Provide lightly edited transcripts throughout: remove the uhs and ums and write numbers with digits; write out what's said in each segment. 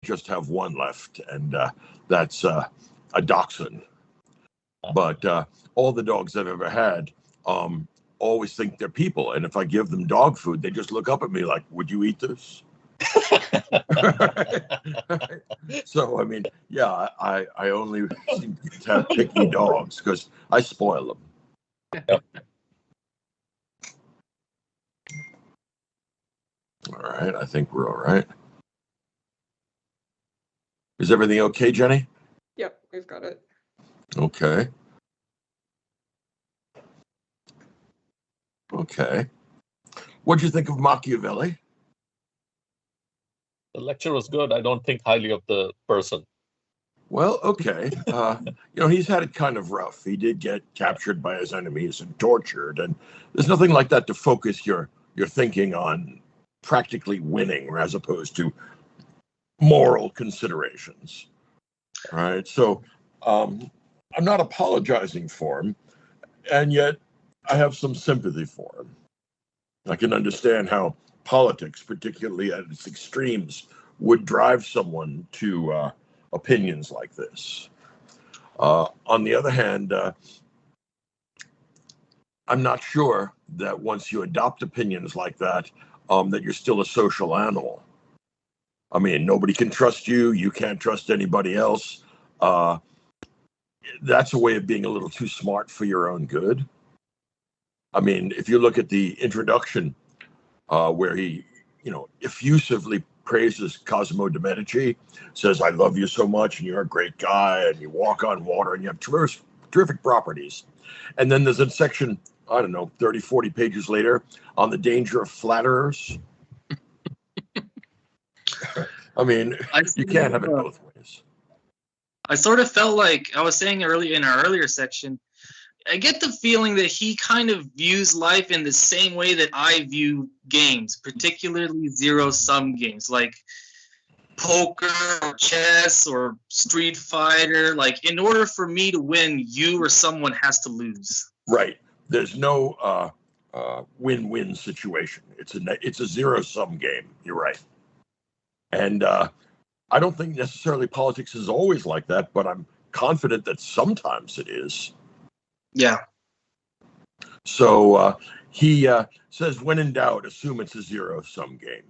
just have one left, and that's a dachshund. But all the dogs I've ever had always think they're people. And if I give them dog food, they just look up at me like, would you eat this? So, I mean, yeah, I only seem to have picky dogs because I spoil them. Yep. All right, I think we're all right. Is everything okay, Jenny? Yep, we've got it. Okay. Okay. What'd you think of Machiavelli? The lecture was good. I don't think highly of the person. Well, okay. He's had it kind of rough. He did get captured by his enemies and tortured, and there's nothing like that to focus your thinking on practically winning as opposed to moral considerations. Right? So I'm not apologizing for him, and yet I have some sympathy for him. I can understand how politics, particularly at its extremes, would drive someone to opinions like this. On the other hand, I'm not sure that once you adopt opinions like that, that you're still a social animal. I mean, nobody can trust you. You can't trust anybody else. That's a way of being a little too smart for your own good. I mean, if you look at the introduction where he, effusively praises Cosimo de' Medici, says, I love you so much, and you're a great guy, and you walk on water, and you have terrific properties. And then there's a section, 30, 40 pages later, on the danger of flatterers. I mean, you can't have it both ways. I sort of felt like I was saying earlier in our earlier section, I get the feeling that he kind of views life in the same way that I view games, particularly zero-sum games like poker or chess or Street Fighter. Like, in order for me to win, you or someone has to lose. Right. There's no win-win situation. It's a zero-sum game. You're right. And I don't think necessarily politics is always like that, but I'm confident that sometimes it is. Yeah. So he says, when in doubt, assume it's a zero-sum game.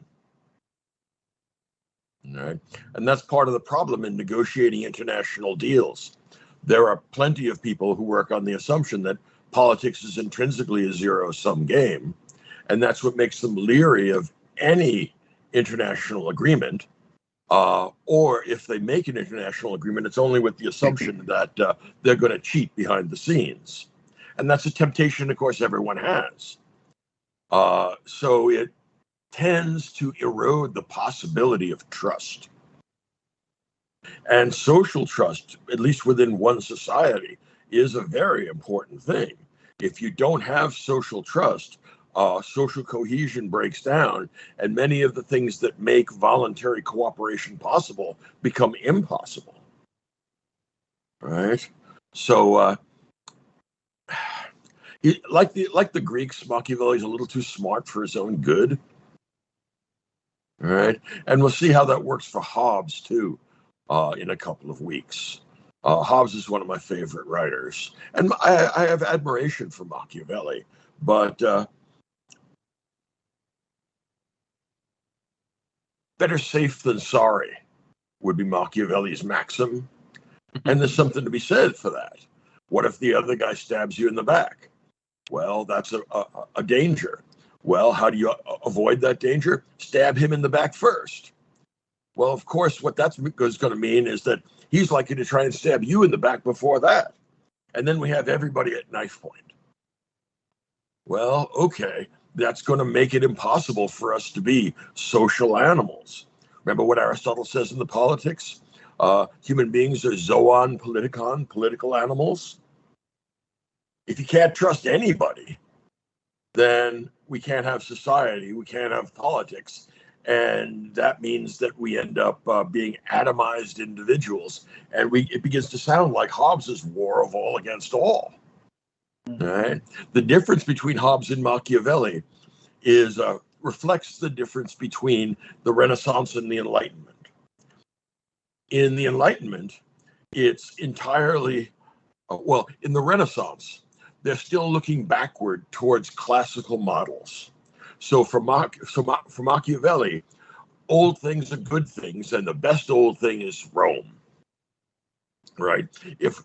All right. And that's part of the problem in negotiating international deals. There are plenty of people who work on the assumption that politics is intrinsically a zero-sum game, and that's what makes them leery of any international agreement. Or if they make an international agreement, it's only with the assumption that they're going to cheat behind the scenes. And that's a temptation, of course, everyone has. So it tends to erode the possibility of trust. And social trust, at least within one society, is a very important thing. If you don't have social trust, social cohesion breaks down, and many of the things that make voluntary cooperation possible become impossible. Right? So, like the Greeks, Machiavelli's a little too smart for his own good. All right, and we'll see how that works for Hobbes too, in a couple of weeks. Hobbes is one of my favorite writers, and I have admiration for Machiavelli, but better safe than sorry would be Machiavelli's maxim. And there's something to be said for that. What if the other guy stabs you in the back? Well, that's a danger. Well, how do you avoid that danger? Stab him in the back first. Well, of course, what that's going to mean is that he's likely to try and stab you in the back before that. And then we have everybody at knife point. Well, okay. That's going to make it impossible for us to be social animals. Remember what Aristotle says in the Politics? Human beings are zoon politikon, political animals. If you can't trust anybody, then we can't have society, we can't have politics. And that means that we end up being atomized individuals. And it begins to sound like Hobbes's war of all against all. Right? The difference between Hobbes and Machiavelli reflects the difference between the Renaissance and the Enlightenment. In the Enlightenment, it's entirely, in the Renaissance, they're still looking backward towards classical models. So for Machiavelli, old things are good things, and the best old thing is Rome, right? If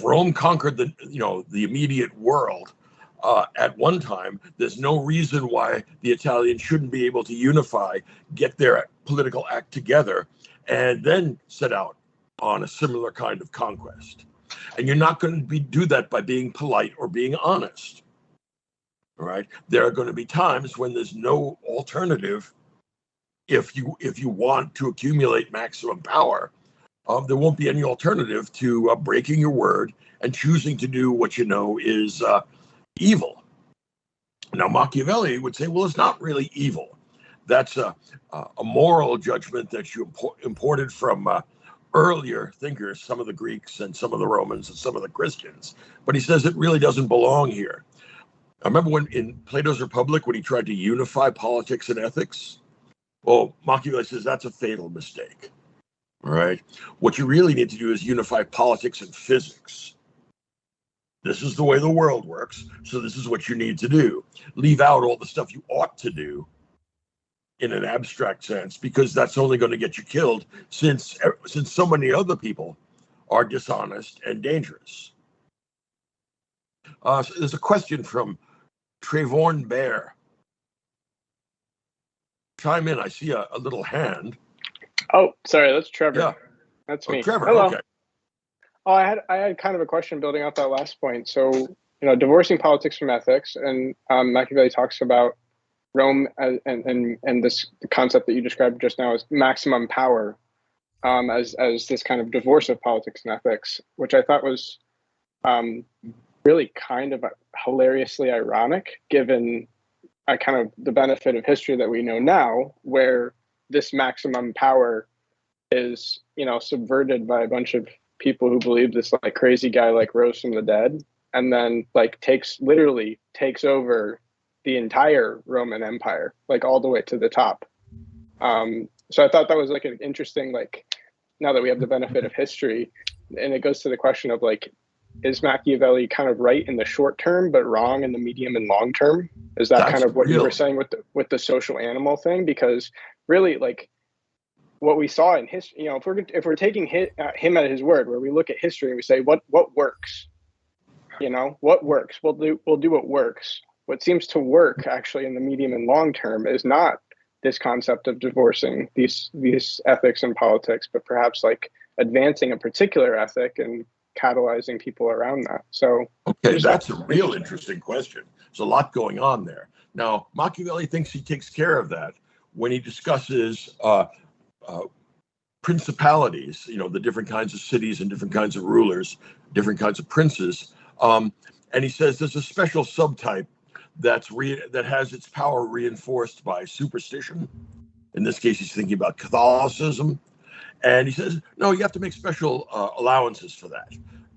Rome conquered the immediate world at one time, there's no reason why the Italians shouldn't be able to unify, get their political act together, and then set out on a similar kind of conquest. And you're not going to do that by being polite or being honest, right? There are going to be times when there's no alternative. If you want to accumulate maximum power, there won't be any alternative to breaking your word and choosing to do what you know is evil. Now, Machiavelli would say, well, it's not really evil. That's a moral judgment that you imported from earlier thinkers, some of the Greeks and some of the Romans and some of the Christians. But he says it really doesn't belong here. I remember when in Plato's Republic, when he tried to unify politics and ethics, well, Machiavelli says that's a fatal mistake. All right. What you really need to do is unify politics and physics. This is the way the world works. So this is what you need to do. Leave out all the stuff you ought to do in an abstract sense, because that's only going to get you killed since so many other people are dishonest and dangerous. So there's a question from Trevorn Bear. Chime in. I see a little hand. Oh, sorry, that's Trevor. Yeah. That's me. Trevor, Hello. okay. Oh, I had kind of a question building out that last point. So, divorcing politics from ethics, and Machiavelli talks about Rome and this concept that you described just now as maximum power, as this kind of divorce of politics and ethics, which I thought was really kind of hilariously ironic, given kind of the benefit of history that we know now, where this maximum power is, subverted by a bunch of people who believe this like crazy guy like rose from the dead, and then like takes over the entire Roman Empire, like all the way to the top. So I thought that was like an interesting, like, now that we have the benefit of history, and it goes to the question of like, is Machiavelli kind of right in the short term, but wrong in the medium and long term? Is that kind of what you were saying with the social animal thing? Because really, like, what we saw in history, if we're taking him at his word, where we look at history and we say what works, what works, we'll do what works. What seems to work actually in the medium and long term is not this concept of divorcing these ethics and politics, but perhaps like advancing a particular ethic and catalyzing people around that. So okay, that's a real interesting question. There's a lot going on there. Now, Machiavelli thinks he takes care of that when he discusses principalities, the different kinds of cities and different kinds of rulers, different kinds of princes. And he says there's a special subtype that has its power reinforced by superstition. In this case, he's thinking about Catholicism. And he says, no, you have to make special allowances for that.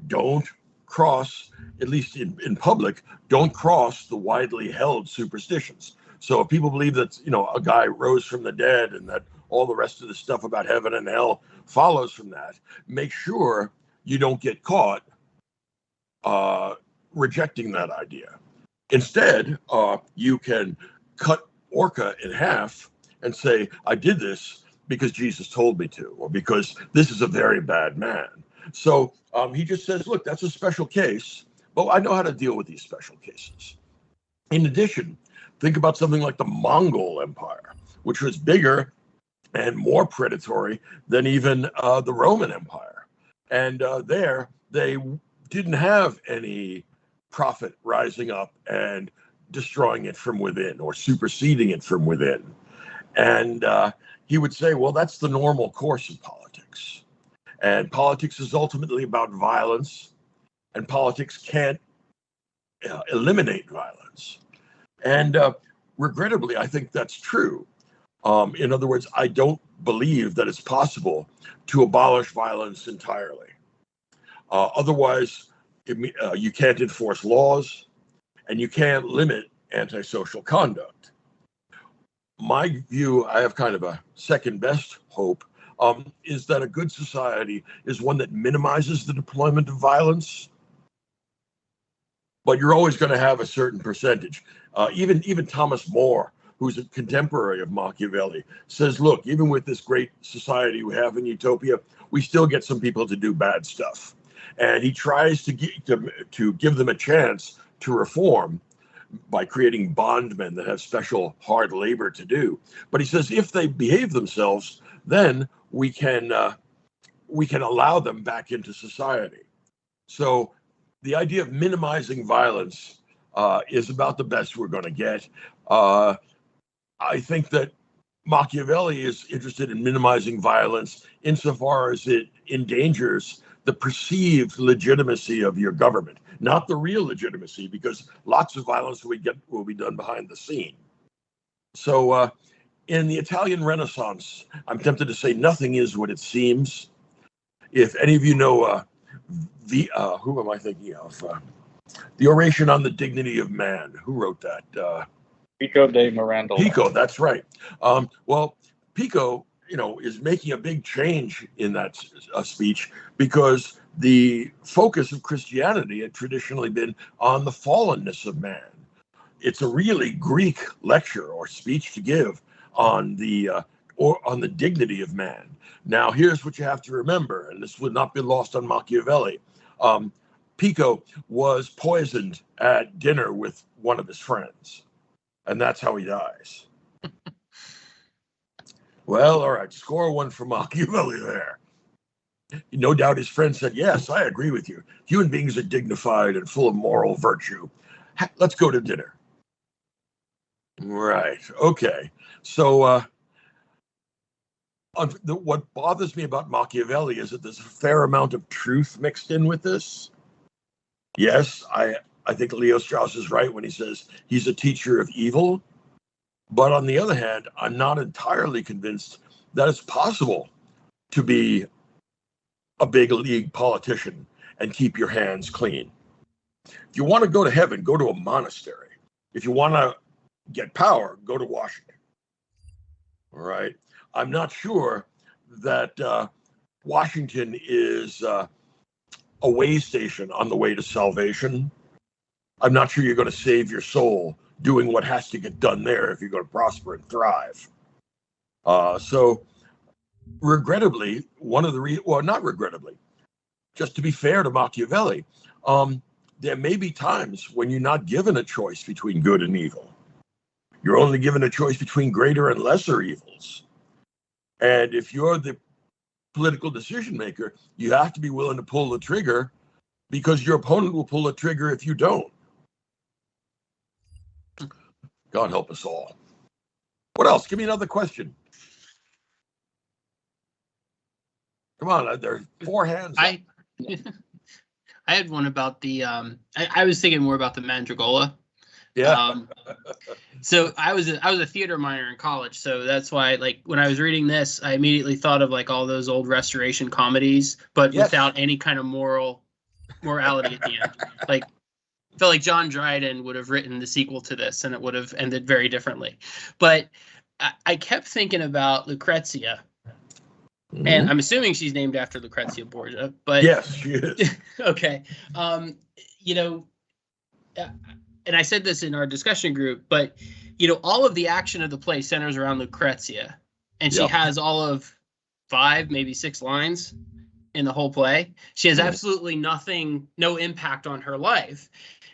Don't cross, at least in public, don't cross the widely held superstitions. So if people believe that, a guy rose from the dead and that all the rest of the stuff about heaven and hell follows from that, make sure you don't get caught rejecting that idea. Instead, you can cut Orca in half and say, I did this because Jesus told me to, or because this is a very bad man. So he just says, look, that's a special case, but I know how to deal with these special cases. In addition, think about something like the Mongol Empire, which was bigger and more predatory than even the Roman Empire. And there, they didn't have any prophet rising up and destroying it from within or superseding it from within. And he would say, well, that's the normal course of politics. And politics is ultimately about violence, and politics can't eliminate violence. And regrettably, I think that's true. In other words, I don't believe that it's possible to abolish violence entirely. Otherwise, you can't enforce laws, and you can't limit antisocial conduct. My view, I have kind of a second best hope. is that a good society is one that minimizes the deployment of violence, but you're always going to have a certain percentage. Even Thomas More, who's a contemporary of Machiavelli, says, look, even with this great society we have in Utopia, we still get some people to do bad stuff. And he tries to give them a chance to reform by creating bondmen that have special hard labor to do. But he says if they behave themselves, then we can allow them back into society. So the idea of minimizing violence is about the best we're going to get. I think that Machiavelli is interested in minimizing violence insofar as it endangers the perceived legitimacy of your government, not the real legitimacy, because lots of violence will be done behind the scene. So in the Italian Renaissance, I'm tempted to say nothing is what it seems. If any of you know who am I thinking of? The Oration on the Dignity of Man. Who wrote that? Pico de Mirandola. Pico, that's right. Well, Pico, is making a big change in that speech, because the focus of Christianity had traditionally been on the fallenness of man. It's a really Greek lecture or speech to give on the dignity of man. Now, here's what you have to remember, and this would not be lost on Machiavelli. Pico was poisoned at dinner with one of his friends, and that's how he dies. Well, all right, score one for Machiavelli there. No doubt his friend said, yes, I agree with you. Human beings are dignified and full of moral virtue. Let's go to dinner. Right, okay. So what bothers me about Machiavelli is that there's a fair amount of truth mixed in with this. Yes, I think Leo Strauss is right when he says he's a teacher of evil. But on the other hand, I'm not entirely convinced that it's possible to be a big league politician and keep your hands clean. If you want to go to heaven, go to a monastery. If you want to get power, go to Washington. All right. I'm not sure that Washington is a way station on the way to salvation. I'm not sure you're going to save your soul doing what has to get done there if you're going to prosper and thrive. So regrettably, not regrettably, just to be fair to Machiavelli, there may be times when you're not given a choice between good and evil. You're only given a choice between greater and lesser evils. And if you're the political decision maker, you have to be willing to pull the trigger, because your opponent will pull the trigger if you don't. God help us all. What else? Give me another question. Come on, there are 4 hands. I had one about the I was thinking more about the Mandragola. Yeah. So I was a theater minor in college, so that's why, like, when I was reading this, I immediately thought of like all those old Restoration comedies, but Yes. without any kind of morality at the end. Like, I felt like John Dryden would have written the sequel to this, and it would have ended very differently. But I kept thinking about Lucrezia. Mm-hmm. And I'm assuming she's named after Lucrezia Borgia, but Yes, she is. okay. And I said this in our discussion group, but all of the action of the play centers around Lucrezia, and she Yep. has all of 5, maybe 6 lines in the whole play. She has absolutely no impact on her life.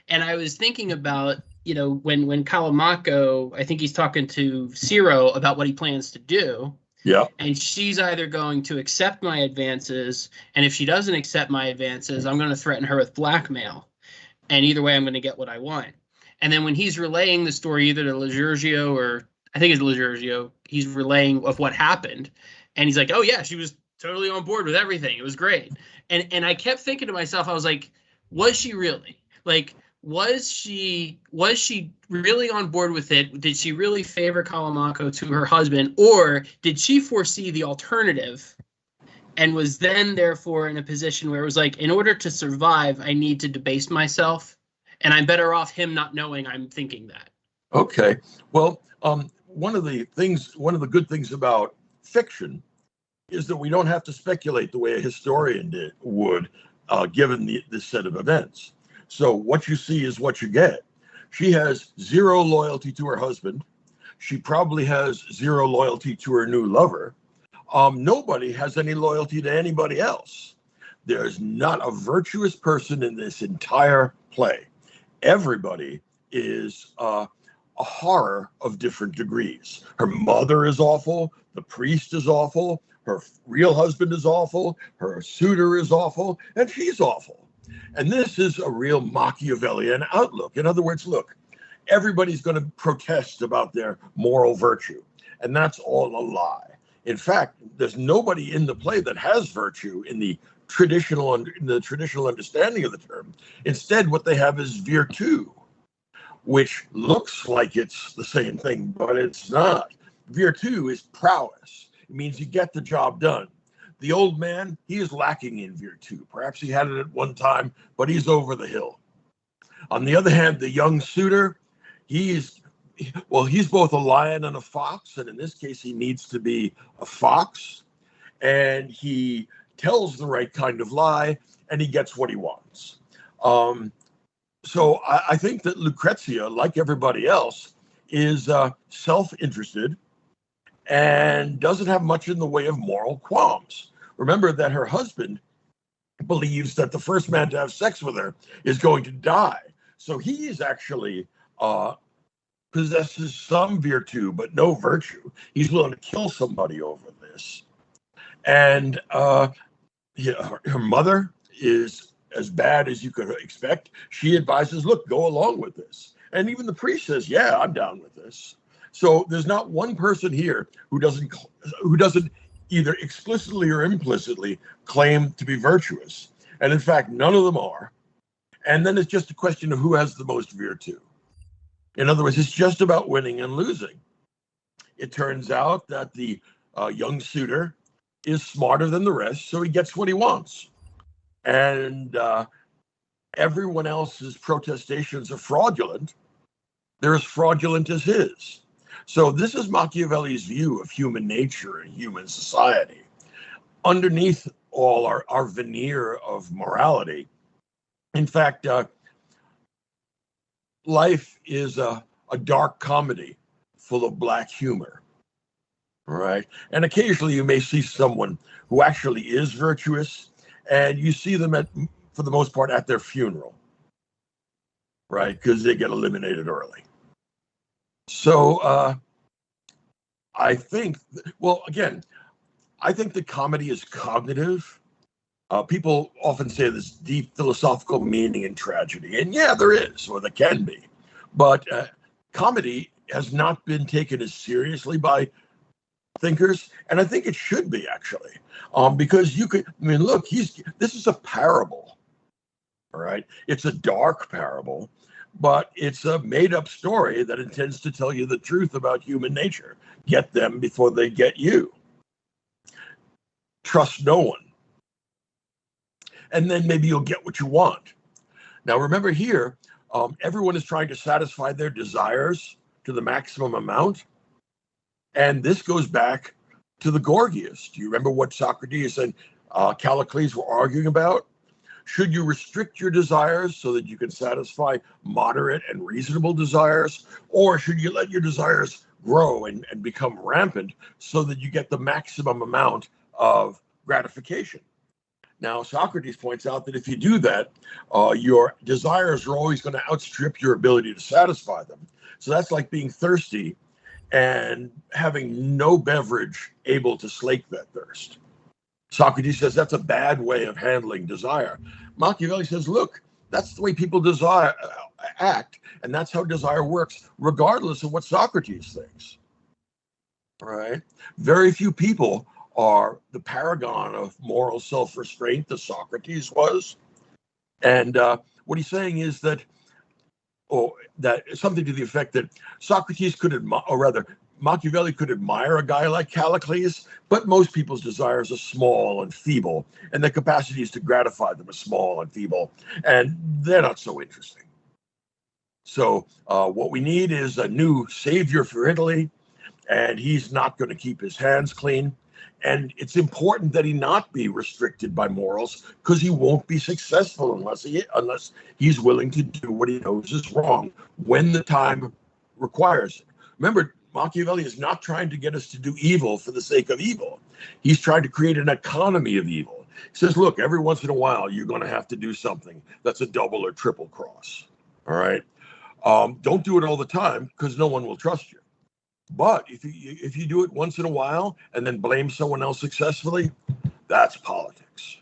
And I was thinking about, when Calamaco, I think he's talking to Ciro about what he plans to do. Yeah. And she's either going to accept my advances, and if she doesn't accept my advances, I'm going to threaten her with blackmail. And either way, I'm going to get what I want. And then when he's relaying the story either to Ligurgio, or I think it's Ligurgio, he's relaying of what happened. And he's like, oh, yeah, she was totally on board with everything. It was great. And I kept thinking to myself, I was like, was she really? Like, was she really on board with it? Did she really favor Calamaco to her husband, or did she foresee the alternative and was then therefore in a position where it was like, in order to survive, I need to debase myself, and I'm better off him not knowing I'm thinking that? Okay. Well, one of the good things about fiction is that we don't have to speculate the way a historian would, given this set of events. So what you see is what you get. She has zero loyalty to her husband. She probably has zero loyalty to her new lover. Nobody has any loyalty to anybody else. There's not a virtuous person in this entire play. Everybody is a horror of different degrees. Her mother is awful. The priest is awful. Her real husband is awful. Her suitor is awful. And she's awful. And this is a real Machiavellian outlook. In other words, look, everybody's going to protest about their moral virtue. And that's all a lie. In fact, there's nobody in the play that has virtue in the traditional understanding of the term. Instead, what they have is virtu, which looks like it's the same thing, but it's not. Virtu is prowess. It means you get the job done. The old man, he is lacking in virtu. Perhaps he had it at one time, but he's over the hill. On the other hand, the young suitor, he's both a lion and a fox, and in this case, he needs to be a fox, and he tells the right kind of lie, and he gets what he wants. So I think that Lucrezia, like everybody else, is self-interested and doesn't have much in the way of moral qualms. Remember that her husband believes that the first man to have sex with her is going to die. So he is actually possesses some virtue, but no virtue. He's willing to kill somebody over this. And her mother is as bad as you could expect. She advises, look, go along with this. And even the priest says, yeah, I'm down with this. So there's not one person here who doesn't either explicitly or implicitly claim to be virtuous. And in fact, none of them are. And then it's just a question of who has the most virtue. In other words, it's just about winning and losing. It turns out that the young suitor is smarter than the rest, so he gets what he wants. And everyone else's protestations are fraudulent. They're as fraudulent as his. So this is Machiavelli's view of human nature and human society. Underneath all our veneer of morality, in fact, life is a dark comedy full of black humor, right? And occasionally you may see someone who actually is virtuous, and you see them for the most part at their funeral, right? Because they get eliminated early. So I think, I think that comedy is cognitive. People often say there's deep philosophical meaning in tragedy. And yeah, there is, or there can be. But comedy has not been taken as seriously by thinkers. And I think it should be, actually. Because look, this is a parable. All right. It's a dark parable, but it's a made-up story that intends to tell you the truth about human nature. Get them before they get you. Trust no one. And then maybe you'll get what you want. Now, remember here, everyone is trying to satisfy their desires to the maximum amount. And this goes back to the Gorgias. Do you remember what Socrates and Callicles were arguing about? Should you restrict your desires so that you can satisfy moderate and reasonable desires? Or should you let your desires grow and become rampant so that you get the maximum amount of gratification? Now, Socrates points out that if you do that, your desires are always going to outstrip your ability to satisfy them. So that's like being thirsty and having no beverage able to slake that thirst. Socrates says that's a bad way of handling desire. Machiavelli says, look, that's the way people act, and that's how desire works, regardless of what Socrates thinks. Right? Very few people are the paragon of moral self-restraint that Socrates was. And what he's saying is that something to the effect that Socrates Machiavelli could admire a guy like Callicles, but most people's desires are small and feeble, and their capacities to gratify them are small and feeble, and they're not so interesting. So what we need is a new savior for Italy, and he's not going to keep his hands clean. And it's important that he not be restricted by morals, because he won't be successful unless he's willing to do what he knows is wrong when the time requires it. Remember, Machiavelli is not trying to get us to do evil for the sake of evil. He's trying to create an economy of evil. He says, look, every once in a while, you're going to have to do something that's a double or triple cross. All right. Don't do it all the time, because no one will trust you. But if you do it once in a while and then blame someone else successfully, that's politics.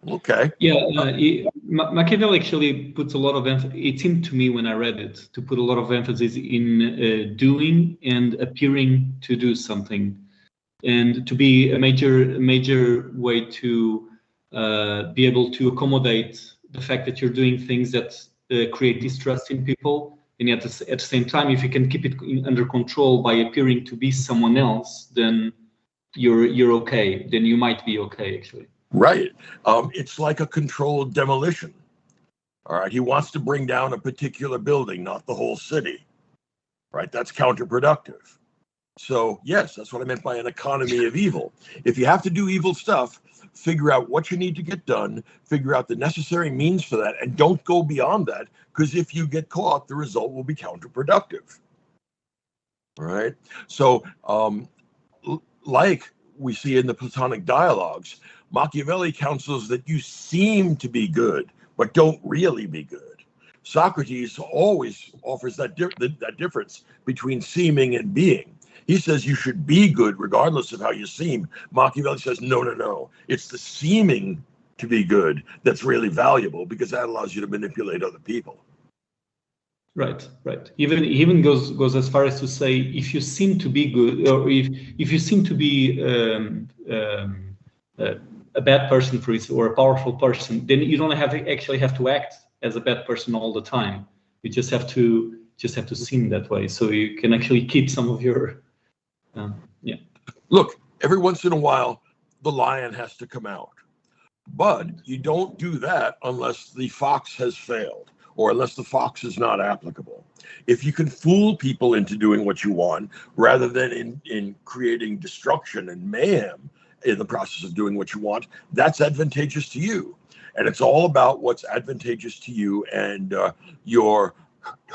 Okay. Yeah, Machiavelli actually puts a lot of emphasis. It seemed to me when I read it to put a lot of emphasis in doing and appearing to do something, and to be a major way to be able to accommodate the fact that you're doing things that create distrust in people. And yet at the same time, if you can keep it under control by appearing to be someone else, then you're okay. Then you might be okay, actually. Right. It's like a controlled demolition. All right. He wants to bring down a particular building, not the whole city. Right. That's counterproductive. So, yes, that's what I meant by an economy of evil. If you have to do evil stuff, figure out what you need to get done, figure out the necessary means for that, and don't go beyond that, because if you get caught, the result will be counterproductive. All right. So, like we see in the Platonic dialogues, Machiavelli counsels that you seem to be good, but don't really be good. Socrates always offers that difference between seeming and being. He says you should be good regardless of how you seem. Machiavelli says, no. It's the seeming to be good that's really valuable, because that allows you to manipulate other people. Right. He even goes as far as to say, if you seem to be good, or if you seem to be a bad person, for instance, or a powerful person, then you don't actually have to act as a bad person all the time. You just have to seem that way, so you can actually keep some of your Look, every once in a while, the lion has to come out. But you don't do that unless the fox has failed, or unless the fox is not applicable. If you can fool people into doing what you want, rather than in creating destruction and mayhem in the process of doing what you want, that's advantageous to you. And it's all about what's advantageous to you and your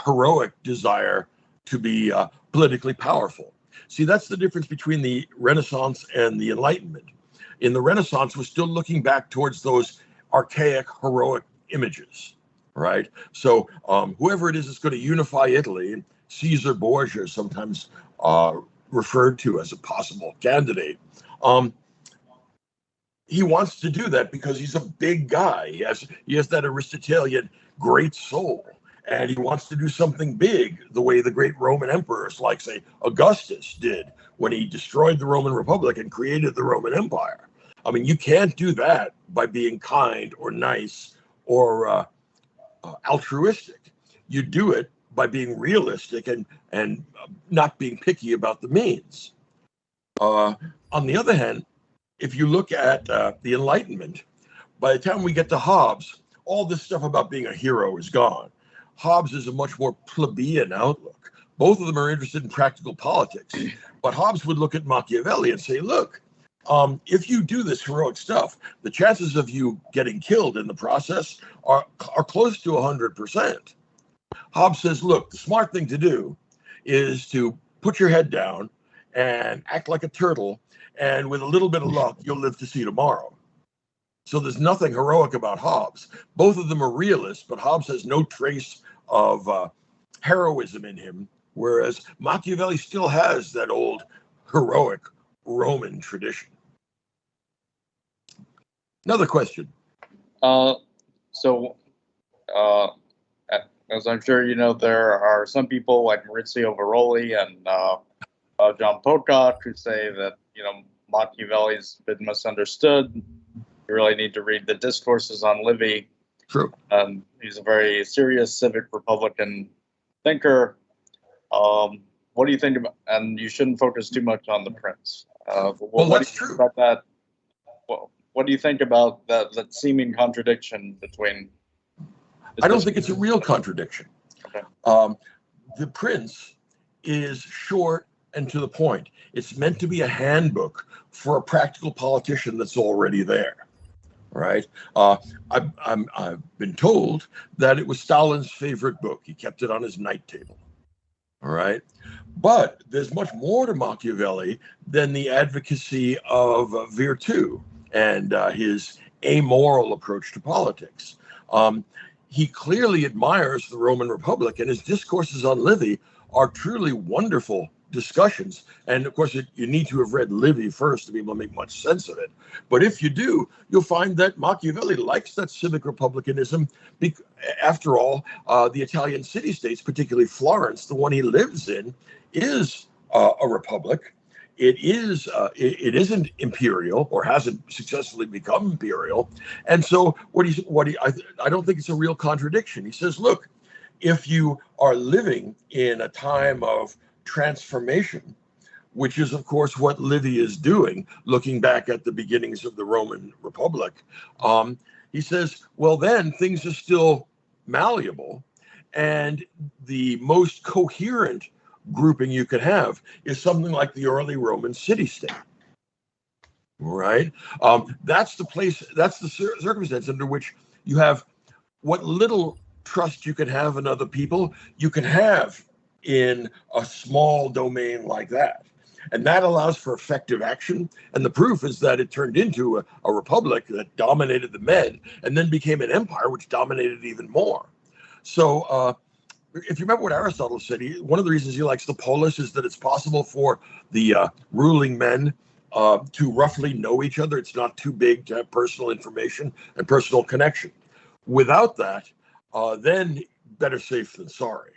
heroic desire to be politically powerful. See, that's the difference between the Renaissance and the Enlightenment. In the Renaissance, we're still looking back towards those archaic, heroic images, right? So whoever it is that's going to unify Italy, Caesar Borgia, sometimes referred to as a possible candidate, he wants to do that because he's a big guy. He has that Aristotelian great soul. And he wants to do something big, the way the great Roman emperors, like, say, Augustus did when he destroyed the Roman Republic and created the Roman Empire. I mean, you can't do that by being kind or nice or altruistic. You do it by being realistic and not being picky about the means. On the other hand, if you look at the Enlightenment, by the time we get to Hobbes, all this stuff about being a hero is gone. Hobbes is a much more plebeian outlook. Both of them are interested in practical politics. But Hobbes would look at Machiavelli and say, look, if you do this heroic stuff, the chances of you getting killed in the process are close to 100%. Hobbes says, look, the smart thing to do is to put your head down and act like a turtle, and with a little bit of luck, you'll live to see tomorrow. So there's nothing heroic about Hobbes. Both of them are realists, but Hobbes has no trace of heroism in him, whereas Machiavelli still has that old heroic Roman tradition. Another question. So, as I'm sure you know, there are some people like Maurizio Varoli and John Pocock who say that, Machiavelli's been misunderstood. You really need to read the discourses on Livy. True. He's a very serious civic Republican thinker. What do you think about? And you shouldn't focus too much on the prince. That's true. About that? What do you think about that seeming contradiction between? I don't think it's a real contradiction. Okay. The prince is short and to the point. It's meant to be a handbook for a practical politician that's already there. Right? I've been told that it was Stalin's favorite book. He kept it on his night table. All right. But there's much more to Machiavelli than the advocacy of virtù and his amoral approach to politics. He clearly admires the Roman Republic, and his discourses on Livy are truly wonderful discussions. And of course, you need to have read Livy first to be able to make much sense of it. But if you do, you'll find that Machiavelli likes that civic republicanism. After all, the Italian city-states, particularly Florence, the one he lives in, is a republic. It isn't imperial, or hasn't successfully become imperial. And so I don't think it's a real contradiction. He says, look, if you are living in a time of transformation, which is, of course, what Livy is doing, looking back at the beginnings of the Roman Republic, he says, well, then things are still malleable, and the most coherent grouping you could have is something like the early Roman city-state. Right? That's the place, that's the circumstance under which you have what little trust you can have in other people, you can have in a small domain like that. And that allows for effective action. And the proof is that it turned into a republic that dominated the Med and then became an empire which dominated even more. So if you remember what Aristotle said, one of the reasons he likes the polis is that it's possible for the ruling men to roughly know each other. It's not too big to have personal information and personal connection. Without that, then better safe than sorry.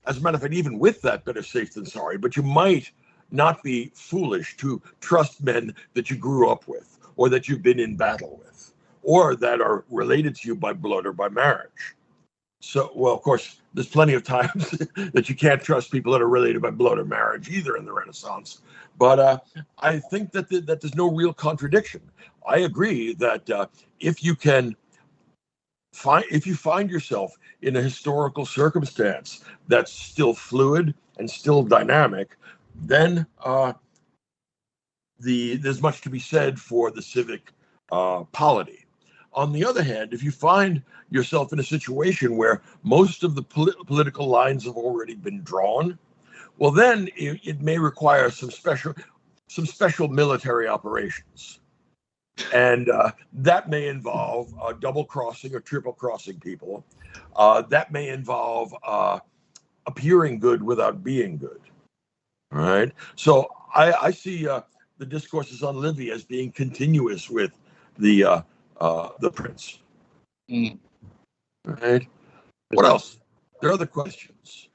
As a matter of fact, even with that, better safe than sorry, but you might not be foolish to trust men that you grew up with, or that you've been in battle with, or that are related to you by blood or by marriage. So, well, of course, there's plenty of times that you can't trust people that are related by blood or marriage either in the Renaissance. But I think that there's no real contradiction. I agree that if you find yourself in a historical circumstance that's still fluid and still dynamic, then there's much to be said for the civic polity. On the other hand, if you find yourself in a situation where most of the political lines have already been drawn, well, then it may require some special military operations. And that may involve double crossing or triple crossing people. That may involve appearing good without being good. All right. So I see the discourses on Livy as being continuous with the prince. Mm. All right. What else? There are other questions.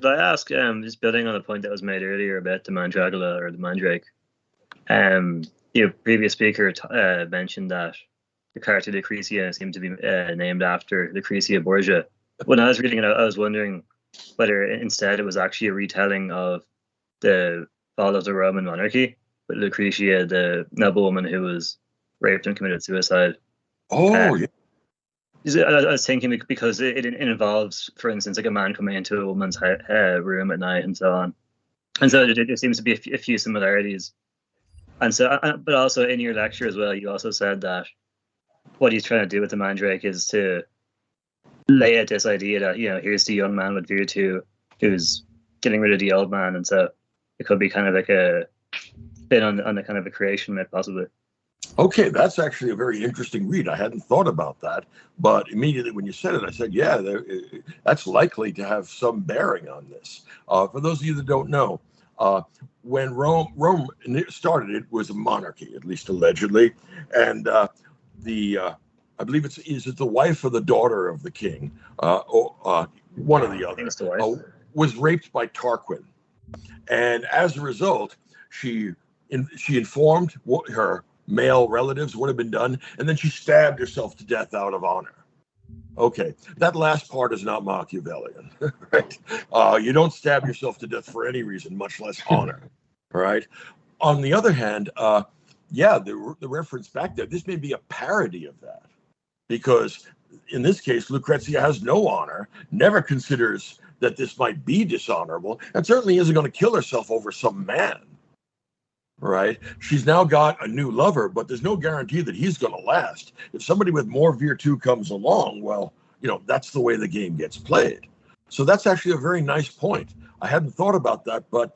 Could I ask, just building on the point that was made earlier about the Mandragola or the Mandrake, your previous speaker mentioned that the Carta Lucretia seemed to be named after Lucretia Borgia. When I was reading it, I was wondering whether instead it was actually a retelling of the fall of the Roman monarchy, with Lucretia, the noblewoman who was raped and committed suicide. Oh, yeah. I was thinking because it involves, for instance, like a man coming into a woman's room at night and so on. And so there seems to be a few similarities. And so, but also in your lecture as well, you also said that what he's trying to do with the Mandrake is to lay out this idea that, here's the young man with virtù who's getting rid of the old man. And so it could be kind of like a spin on the kind of a creation myth, possibly. Okay, that's actually a very interesting read. I hadn't thought about that, but immediately when you said it, I said, yeah, that's likely to have some bearing on this. For those of you that don't know, when Rome started, it was a monarchy, at least allegedly, and I believe is it the wife or the daughter of the king, or one or the other, was raped by Tarquin, and as a result, she informed her male relatives what had been done, and then she stabbed herself to death out of honor. Okay, that last part is not Machiavellian, right? You don't stab yourself to death for any reason, much less honor, right? On the other hand, the reference back there, this may be a parody of that, because in this case, Lucrezia has no honor, never considers that this might be dishonorable, and certainly isn't going to kill herself over some man. Right? She's now got a new lover, but there's no guarantee that he's going to last. If somebody with more virtue comes along, well, that's the way the game gets played. So that's actually a very nice point. I hadn't thought about that, but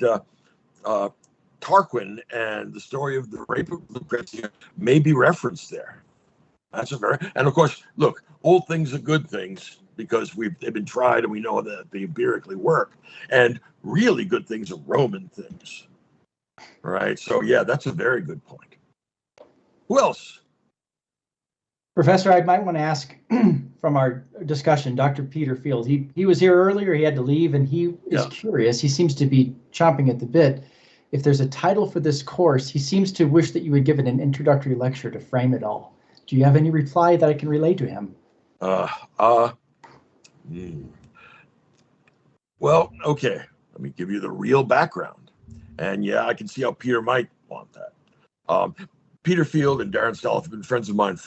Tarquin and the story of the rape of Lucrezia may be referenced there. And of course, look, old things are good things because they've been tried and we know that they empirically work. And really good things are Roman things. Right. So, yeah, that's a very good point. Who else? Professor, I might want to ask from our discussion, Dr. Peter Field. He was here earlier. He had to leave, and he is curious. He seems to be chomping at the bit. If there's a title for this course, he seems to wish that you would give it an introductory lecture to frame it all. Do you have any reply that I can relay to him? Well, okay. Let me give you the real background. And yeah, I can see how Peter might want that. Peter Field and Darren Stolliff have been friends of mine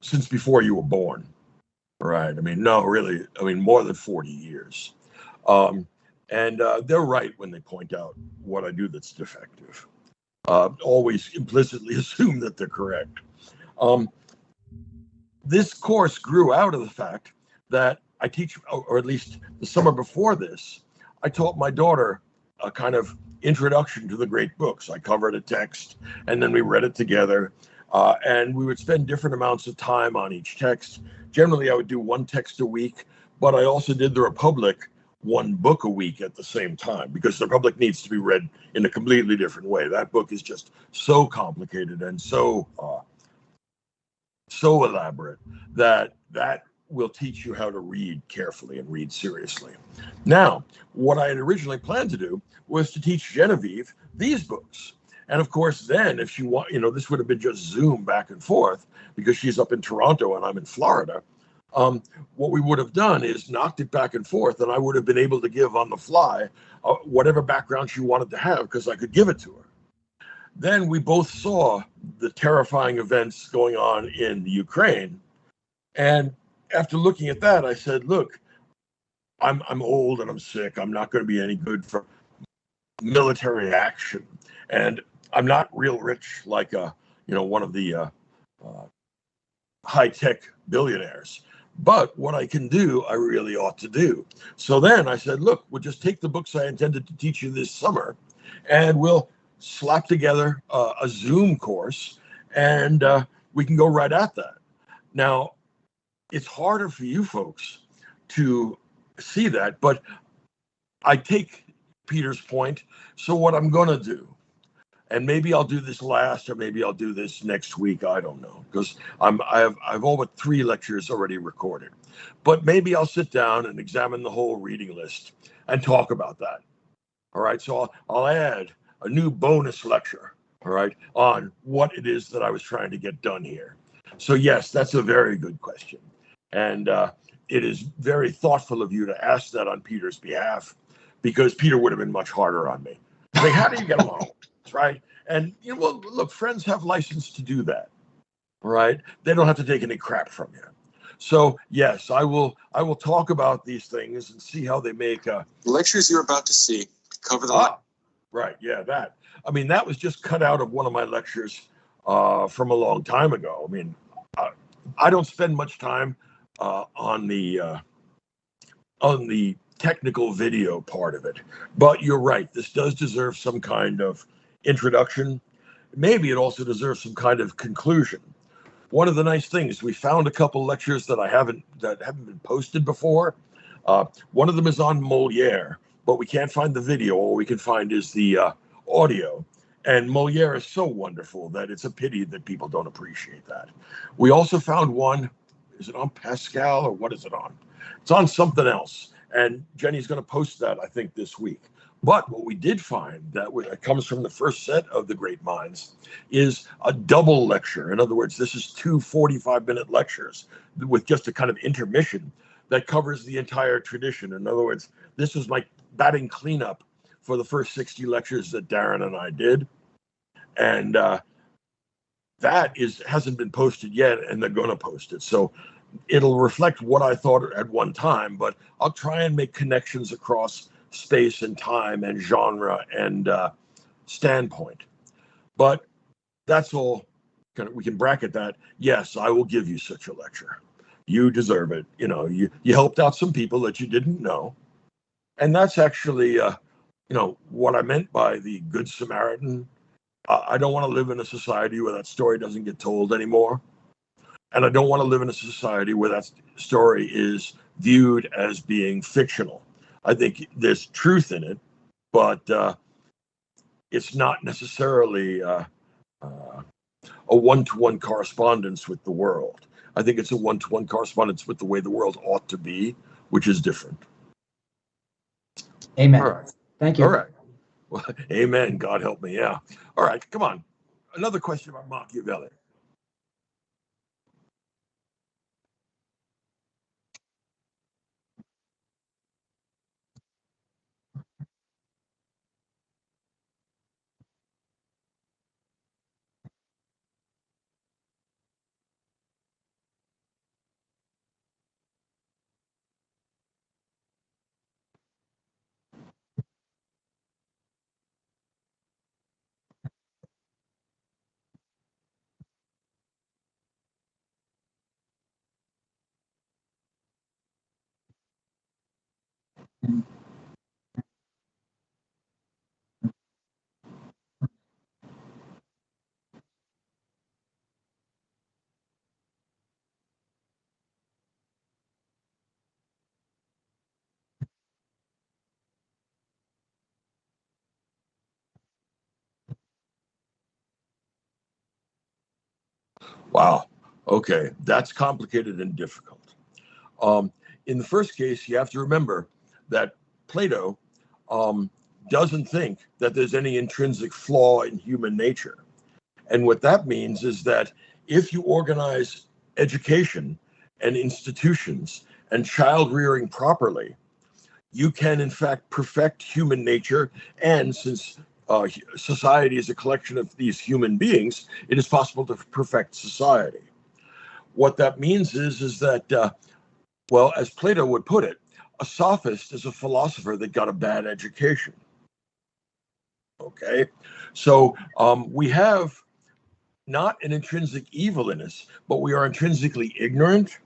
since before you were born. Right. I mean, no, really. I mean, more than 40 years. And they're right when they point out what I do that's defective. Always implicitly assume that they're correct. This course grew out of the fact that I teach, or at least the summer before this, I taught my daughter a kind of introduction to the great books. I covered a text and then we read it together, and we would spend different amounts of time on each text. Generally, I would do one text a week, but I also did the Republic one book a week at the same time because the Republic needs to be read in a completely different way. That book is just so complicated and so elaborate that will teach you how to read carefully and read seriously. Now, what I had originally planned to do was to teach Genevieve these books. And of course, then if she this would have been just Zoom back and forth because she's up in Toronto and I'm in Florida. What we would have done is knocked it back and forth, and I would have been able to give on the fly whatever background she wanted to have because I could give it to her. Then we both saw the terrifying events going on in the Ukraine. And after looking at that, I said, look, I'm old and I'm sick. I'm not going to be any good for military action. And I'm not real rich like one of the high-tech billionaires. But what I can do, I really ought to do. So then I said, look, we'll just take the books I intended to teach you this summer, and we'll slap together a Zoom course, and we can go right at that. Now, it's harder for you folks to see that, but I take Peter's point. So what I'm going to do, and maybe I'll do this last, or maybe I'll do this next week. I don't know, because I've all but 3 lectures already recorded. But maybe I'll sit down and examine the whole reading list and talk about that. All right. So I'll add a new bonus lecture. All right, on what it is that I was trying to get done here. So yes, that's a very good question, and it is very thoughtful of you to ask that on Peter's behalf, because Peter would have been much harder on me. Like, how do you get along? Right? And well, look, friends have license to do that, right? They don't have to take any crap from you. So yes, I will talk about these things and see how they make lectures you're about to see cover the right. Yeah, that. I mean, that was just cut out of one of my lectures from a long time ago. I mean, I don't spend much time on the technical video part of it, but you're right. This does deserve some kind of introduction. Maybe it also deserves some kind of conclusion. One of the nice things, we found a couple lectures that haven't been posted before. One of them is on Moliere, but we can't find the video. All we can find is the audio. And Moliere is so wonderful that it's a pity that people don't appreciate that. We also found one, is it on Pascal or what is it on? It's on something else. And Jenny's going to post that, I think, this week. But what we did find that comes from the first set of the Great Minds is a double lecture. In other words, this is 2 45-minute lectures with just a kind of intermission that covers the entire tradition. In other words, this was like batting cleanup for the first 60 lectures that Darren and I did. And that hasn't been posted yet, and they're going to post it. So it'll reflect what I thought at one time, but I'll try and make connections across space and time and genre and standpoint. But that's all. We can bracket that. Yes, I will give you such a lecture. You deserve it. You helped out some people that you didn't know. And that's actually, what I meant by the Good Samaritan. I don't want to live in a society where that story doesn't get told anymore. And I don't want to live in a society where that story is viewed as being fictional. I think there's truth in it, but it's not necessarily a one-to-one correspondence with the world. I think it's a one-to-one correspondence with the way the world ought to be, which is different. Amen. All right. Thank you. All right. Well, amen. God help me. Yeah. All right. Come on. Another question about Machiavelli. Wow. Okay. That's complicated and difficult. In the first case, you have to remember that Plato doesn't think that there's any intrinsic flaw in human nature. And what that means is that if you organize education and institutions and child rearing properly, you can in fact perfect human nature. And since society is a collection of these human beings, it is possible to perfect society. What that means is that, well, as Plato would put it, a sophist is a philosopher that got a bad education. Okay, so we have not an intrinsic evil in us, but we are intrinsically ignorant,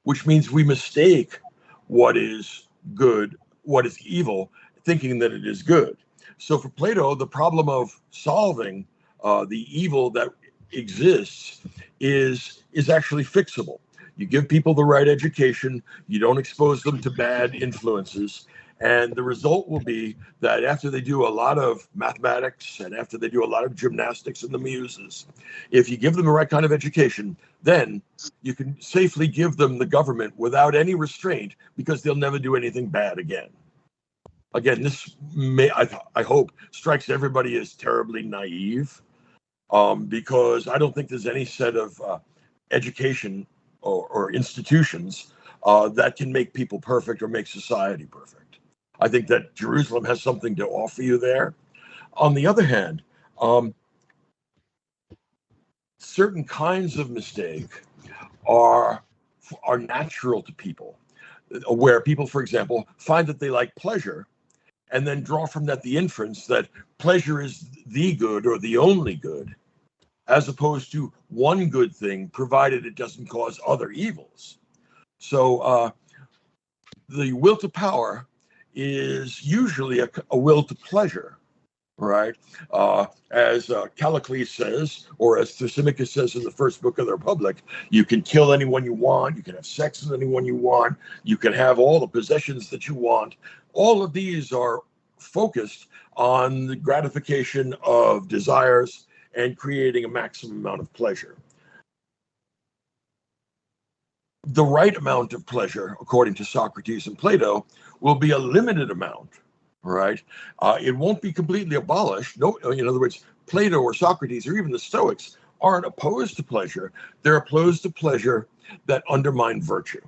which means we mistake what is good, what is evil, thinking that it is good. So for Plato, the problem of solving the evil that exists is actually fixable. You give people the right education, you don't expose them to bad influences, and the result will be that after they do a lot of mathematics and after they do a lot of gymnastics in the muses, if you give them the right kind of education, then you can safely give them the government without any restraint because they'll never do anything bad again. Again, this may, I hope, strikes everybody as terribly naive because I don't think there's any set of education or institutions that can make people perfect or make society perfect. I think that Jerusalem has something to offer you there. On the other hand, certain kinds of mistake are natural to people, where people, for example, find that they like pleasure and then draw from that the inference that pleasure is the good or the only good, as opposed to one good thing, provided it doesn't cause other evils. So the will to power is usually a will to pleasure, right? As Callicles says, or as Thrasymachus says in the first book of the Republic, you can kill anyone you want, you can have sex with anyone you want, you can have all the possessions that you want. All of these are focused on the gratification of desires and creating a maximum amount of pleasure. The right amount of pleasure, according to Socrates and Plato, will be a limited amount, right? It won't be completely abolished. No, in other words, Plato or Socrates or even the Stoics aren't opposed to pleasure. They're opposed to pleasure that undermine virtue.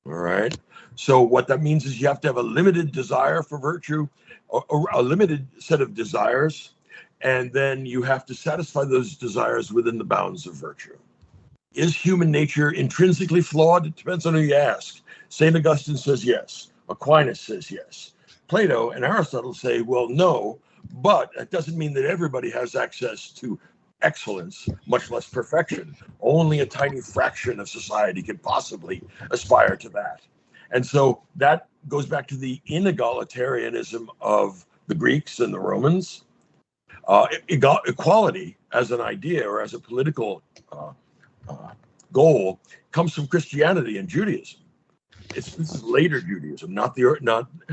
All right. So what that means is you have to have a limited desire for virtue, or a limited set of desires, and then you have to satisfy those desires within the bounds of virtue. Is human nature intrinsically flawed? It depends on who you ask. St. Augustine says yes. Aquinas says yes. Plato and Aristotle say, well, no, but that doesn't mean that everybody has access to excellence, much less perfection. Only a tiny fraction of society can possibly aspire to that. And so that goes back to the inegalitarianism of the Greeks and the Romans. Equality as an idea or as a political goal comes from Christianity and Judaism. This is later Judaism,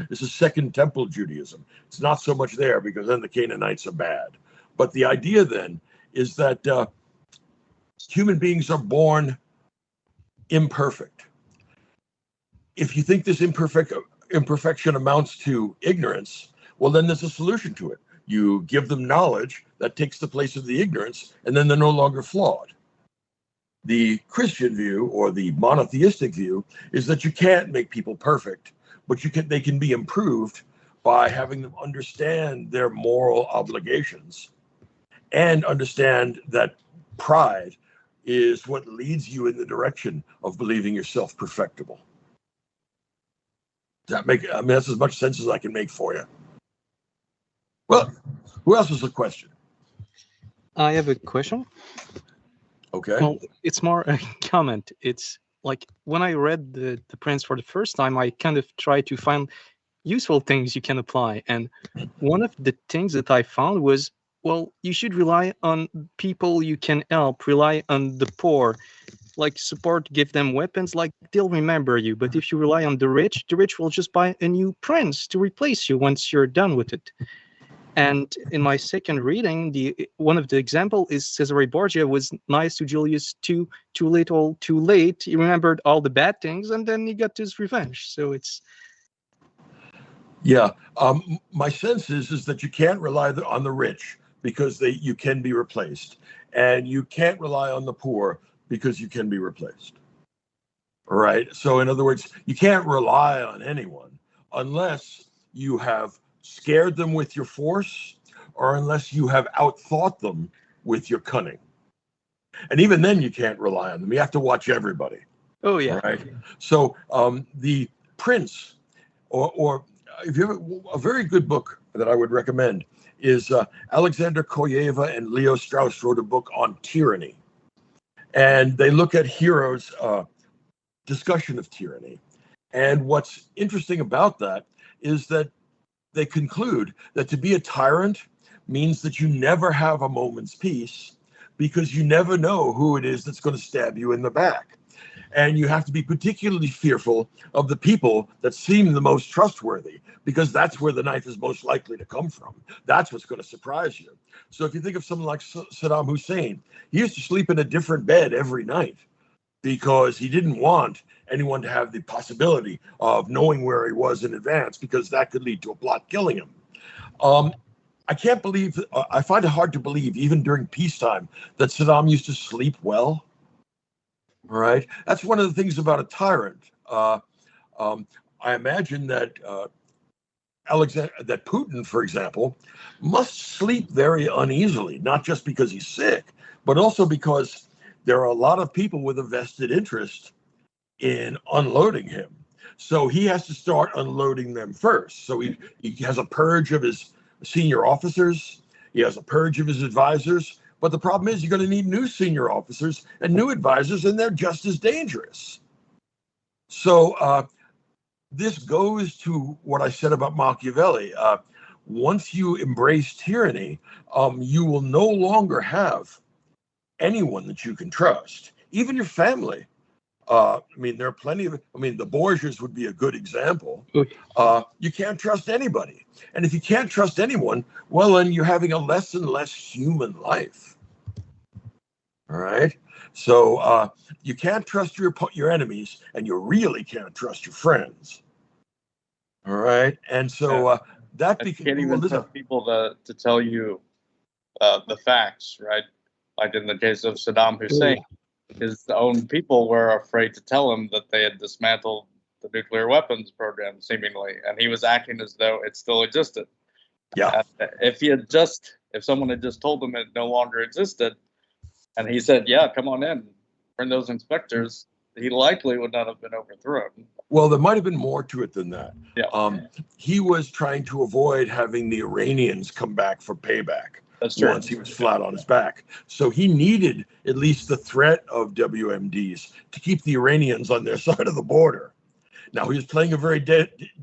this is Second Temple Judaism. It's not so much there because then the Canaanites are bad. But the idea then is that human beings are born imperfect. If you think this imperfection amounts to ignorance, well, then there's a solution to it. You give them knowledge that takes the place of the ignorance, and then they're no longer flawed. The Christian view or the monotheistic view is that you can't make people perfect, but they can be improved by having them understand their moral obligations and understand that pride is what leads you in the direction of believing yourself perfectible. Does that make, that's as much sense as I can make for you. Well, who else has a question? I have a question. Okay. Well, it's more a comment. It's like when I read the Prince for the first time, I kind of tried to find useful things you can apply. And one of the things that I found was, well, you should rely on people you can help, rely on the poor, like support, give them weapons, like they'll remember you. But if you rely on the rich will just buy a new prince to replace you once you're done with it. And in my second reading, one of the example is Cesare Borgia was nice to Julius too little, too late. He remembered all the bad things, and then he got his revenge. So it's... Yeah, my sense is that you can't rely on the rich because you can be replaced, and you can't rely on the poor because you can be replaced. All right. So in other words, you can't rely on anyone unless you have scared them with your force, or unless you have outthought them with your cunning. And even then, you can't rely on them. You have to watch everybody. Oh, yeah. Right. So the Prince, or if you have a very good book that I would recommend is Alexander Koyeva and Leo Strauss wrote a book on tyranny. And they look at Hero's discussion of tyranny. And what's interesting about that is that they conclude that to be a tyrant means that you never have a moment's peace because you never know who it is that's going to stab you in the back. And you have to be particularly fearful of the people that seem the most trustworthy because that's where the knife is most likely to come from. That's what's going to surprise you. So if you think of someone like Saddam Hussein, he used to sleep in a different bed every night because he didn't want anyone to have the possibility of knowing where he was in advance because that could lead to a plot killing him. I can't believe, I find it hard to believe, even during peacetime, that Saddam used to sleep well. All right. That's one of the things about a tyrant. I imagine that that Putin, for example, must sleep very uneasily, not just because he's sick, but also because there are a lot of people with a vested interest in unloading him. So he has to start unloading them first. So he has a purge of his senior officers. He has a purge of his advisors. But the problem is you're going to need new senior officers and new advisors, and they're just as dangerous. So this goes to what I said about Machiavelli. Once you embrace tyranny, you will no longer have anyone that you can trust, even your family. There are plenty of, the Borgias would be a good example. You can't trust anybody. And if you can't trust anyone, well, then you're having a less and less human life. All right. So you can't trust your enemies, and you really can't trust your friends. All right. And so that you can't even trust people to tell you the facts, right? Like in the case of Saddam Hussein. His own people were afraid to tell him that they had dismantled the nuclear weapons program, seemingly, and he was acting as though it still existed. Yeah. If someone had just told him it no longer existed, and he said, "Yeah, come on in," and those inspectors, he likely would not have been overthrown. Well, there might have been more to it than that. Yeah. He was trying to avoid having the Iranians come back for payback. That's true. Once he was flat on his back. So he needed at least the threat of WMDs to keep the Iranians on their side of the border. Now, he was playing a very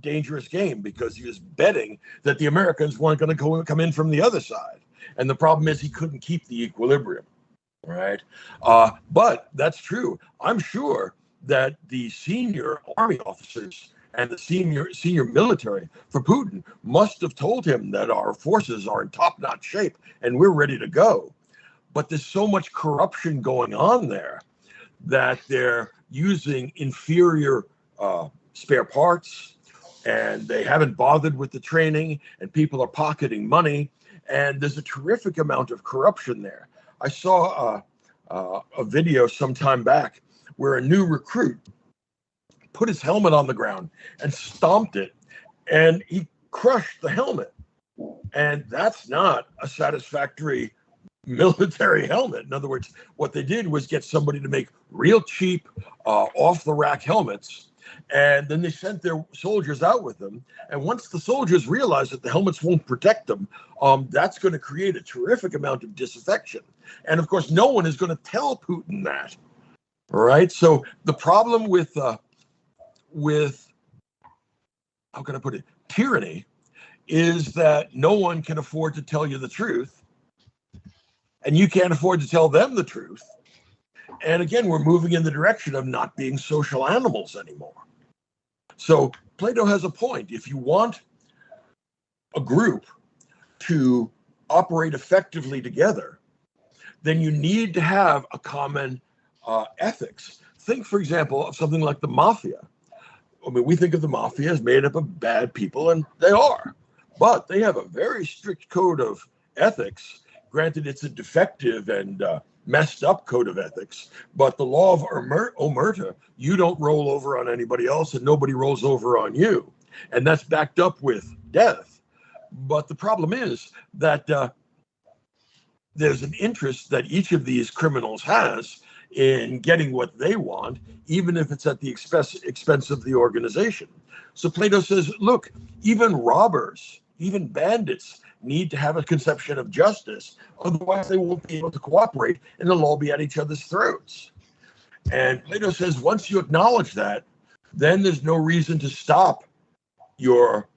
dangerous game because he was betting that the Americans weren't going to come in from the other side. And the problem is he couldn't keep the equilibrium, right? But that's true. I'm sure that the senior army officers and the senior military for Putin must have told him that our forces are in top-notch shape and we're ready to go. But there's so much corruption going on there that they're using inferior spare parts, and they haven't bothered with the training, and people are pocketing money, and there's a terrific amount of corruption there. I saw a video some time back where a new recruit put his helmet on the ground and stomped it, and he crushed the helmet. And that's not a satisfactory military helmet. In other words, what they did was get somebody to make real cheap, off-the-rack helmets, and then they sent their soldiers out with them. And once the soldiers realize that the helmets won't protect them, that's going to create a terrific amount of disaffection. And of course, no one is going to tell Putin that. All right. So the problem with how can I put it, tyranny, is that no one can afford to tell you the truth, and you can't afford to tell them the truth. And again, we're moving in the direction of not being social animals anymore. So Plato has a point. If you want a group to operate effectively together, then you need to have a common ethics. Think, for example, of something like the mafia. I mean, we think of the mafia as made up of bad people, and they are. But they have a very strict code of ethics. Granted, it's a defective and messed up code of ethics, but the law of omerta, you don't roll over on anybody else and nobody rolls over on you. And that's backed up with death. But the problem is that there's an interest that each of these criminals has in getting what they want, even if it's at the expense of the organization. So Plato says, look, even robbers, even bandits need to have a conception of justice. Otherwise, they won't be able to cooperate and they'll all be at each other's throats. And Plato says, once you acknowledge that, then there's no reason to stop your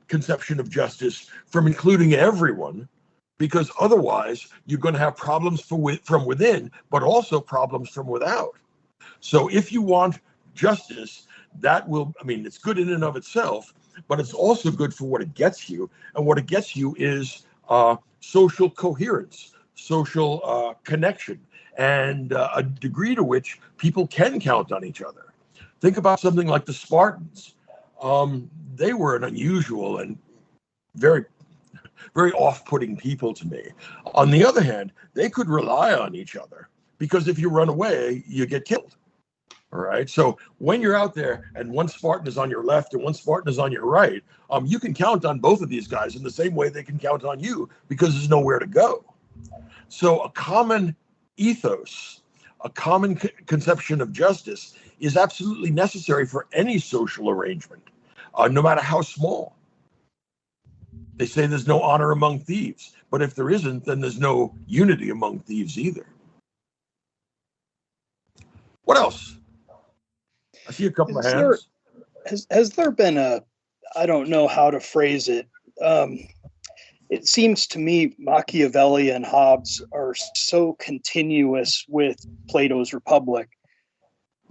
conception of justice from including everyone, because otherwise you're going to have problems from within, but also problems from without. So if you want justice, that will, I mean, it's good in and of itself, but it's also good for what it gets you. And what it gets you is social coherence, social connection, and a degree to which people can count on each other. Think about something like the Spartans. They were an unusual and very, very off-putting people to me. On the other hand, they could rely on each other, because if you run away, you get killed. All right. So when you're out there and one Spartan is on your left and one Spartan is on your right, you can count on both of these guys in the same way they can count on you, because there's nowhere to go. So a common ethos, a common conception of justice is absolutely necessary for any social arrangement, no matter how small. They say there's no honor among thieves, but if there isn't, then there's no unity among thieves either. What else? I see a couple of hands. Has there been I don't know how to phrase it. It seems to me Machiavelli and Hobbes are so continuous with Plato's Republic.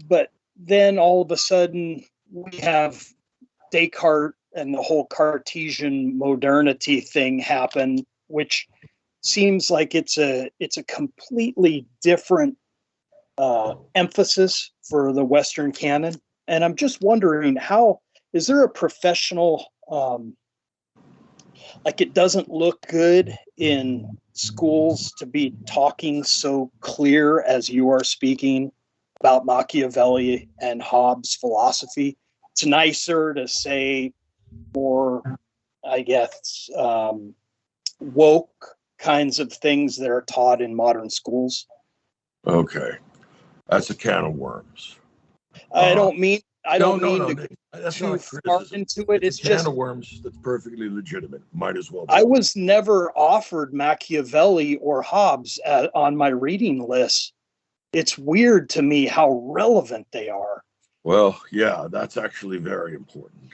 But then all of a sudden we have Descartes and the whole Cartesian modernity thing happen, which seems like it's a completely different emphasis for the Western canon. And I'm just wondering, is there a professional, like, it doesn't look good in schools to be talking so clear as you are speaking about Machiavelli and Hobbes' philosophy? It's nicer to say more, I guess, woke kinds of things that are taught in modern schools. Okay. That's a can of worms. I don't mean No, to that's too not far criticism. into it. It's a can just of worms that's perfectly legitimate. Might as well be. I was never offered Machiavelli or Hobbes on my reading list. It's weird to me how relevant they are. Well, yeah, that's actually very important.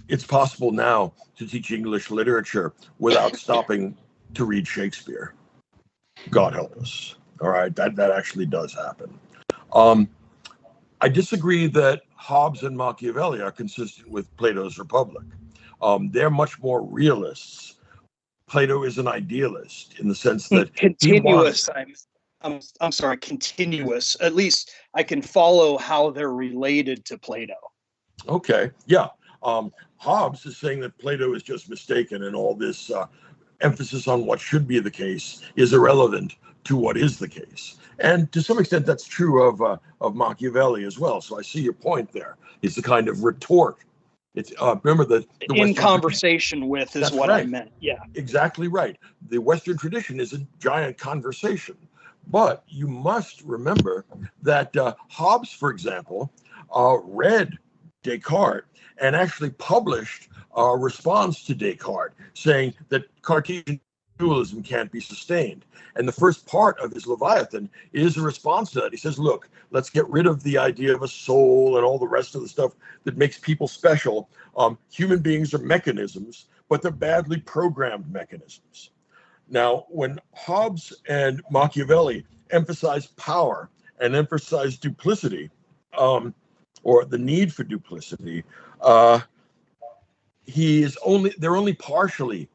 It's possible now to teach English literature without stopping to read Shakespeare. God help us. All right, that actually does happen. I disagree that Hobbes and Machiavelli are consistent with Plato's Republic. They're much more realists. Plato is an idealist in the sense that continuous. I'm sorry, continuous. At least I can follow how they're related to Plato. Okay, yeah. Hobbes is saying that Plato is just mistaken, and all this emphasis on what should be the case is irrelevant to what is the case. And to some extent, that's true of Machiavelli as well. So I see your point there. It's a kind of retort. It's remember the in Western conversation with is That's what right. I meant. Yeah, exactly right. The Western tradition is a giant conversation, but you must remember that Hobbes, for example, read Descartes and actually published a response to Descartes, saying that Cartesian dualism can't be sustained. And the first part of his Leviathan is a response to that. He says, look, let's get rid of the idea of a soul and all the rest of the stuff that makes people special. Human beings are mechanisms, but they're badly programmed mechanisms. Now, when Hobbes and Machiavelli emphasize power and emphasize duplicity, or the need for duplicity, they're only partially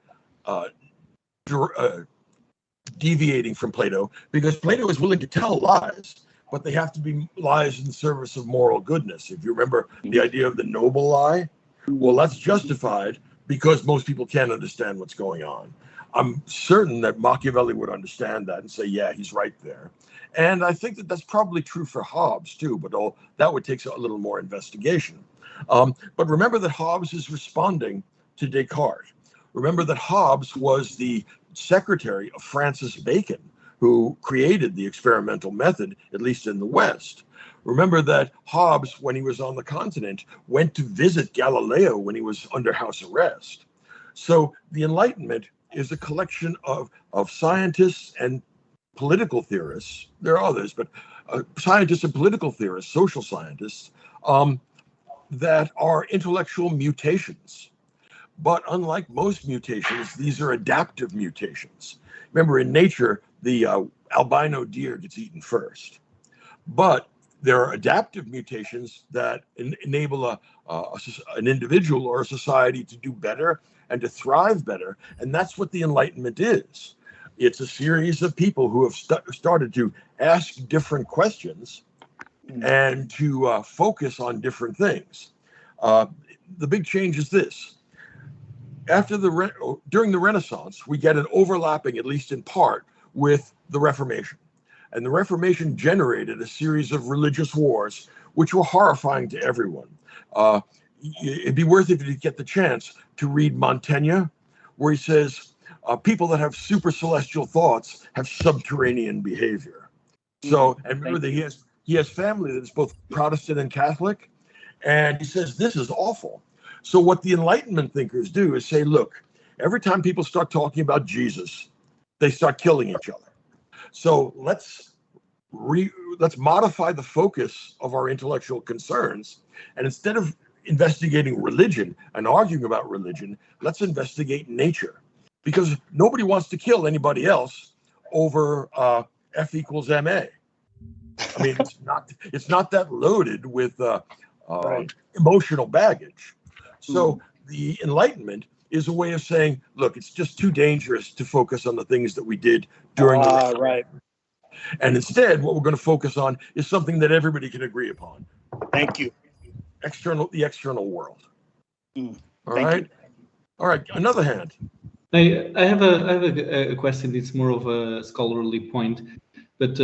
deviating from Plato, because Plato is willing to tell lies, but they have to be lies in the service of moral goodness. If you remember the idea of the noble lie, well, that's justified because most people can't understand what's going on. I'm certain that Machiavelli would understand that and say, yeah, he's right there. And I think that that's probably true for Hobbes too, but that would take a little more investigation. But remember that Hobbes is responding to Descartes. Remember that Hobbes was the secretary of Francis Bacon, who created the experimental method, at least in the West. Remember that Hobbes, when he was on the continent, went to visit Galileo when he was under house arrest. So the Enlightenment is a collection of scientists and political theorists. There are others, but scientists and political theorists, social scientists, that are intellectual mutations. But unlike most mutations, these are adaptive mutations. Remember, in nature, the albino deer gets eaten first. But there are adaptive mutations that enable an individual or a society to do better and to thrive better. And that's what the Enlightenment is. It's a series of people who have started to ask different questions and to focus on different things. The big change is this. During the Renaissance, we get an overlapping, at least in part, with the Reformation. And the Reformation generated a series of religious wars, which were horrifying to everyone. It'd be worth it if you get the chance to read Montaigne, where he says, people that have super celestial thoughts have subterranean behavior. So, and remember that he has family that is both Protestant and Catholic, and he says, this is awful. So what the Enlightenment thinkers do is say, look, every time people start talking about Jesus, they start killing each other. So let's modify the focus of our intellectual concerns, and instead of investigating religion and arguing about religion, let's investigate nature, because nobody wants to kill anybody else over F equals MA. I mean, it's not that loaded with emotional baggage. So the Enlightenment is a way of saying, look, it's just too dangerous to focus on the things that we did during the Reformation. Right. And instead, what we're going to focus on is something that everybody can agree upon. Thank you. The external world. All Thank right. you. All right. Another hand. I have a question. It's more of a scholarly point, but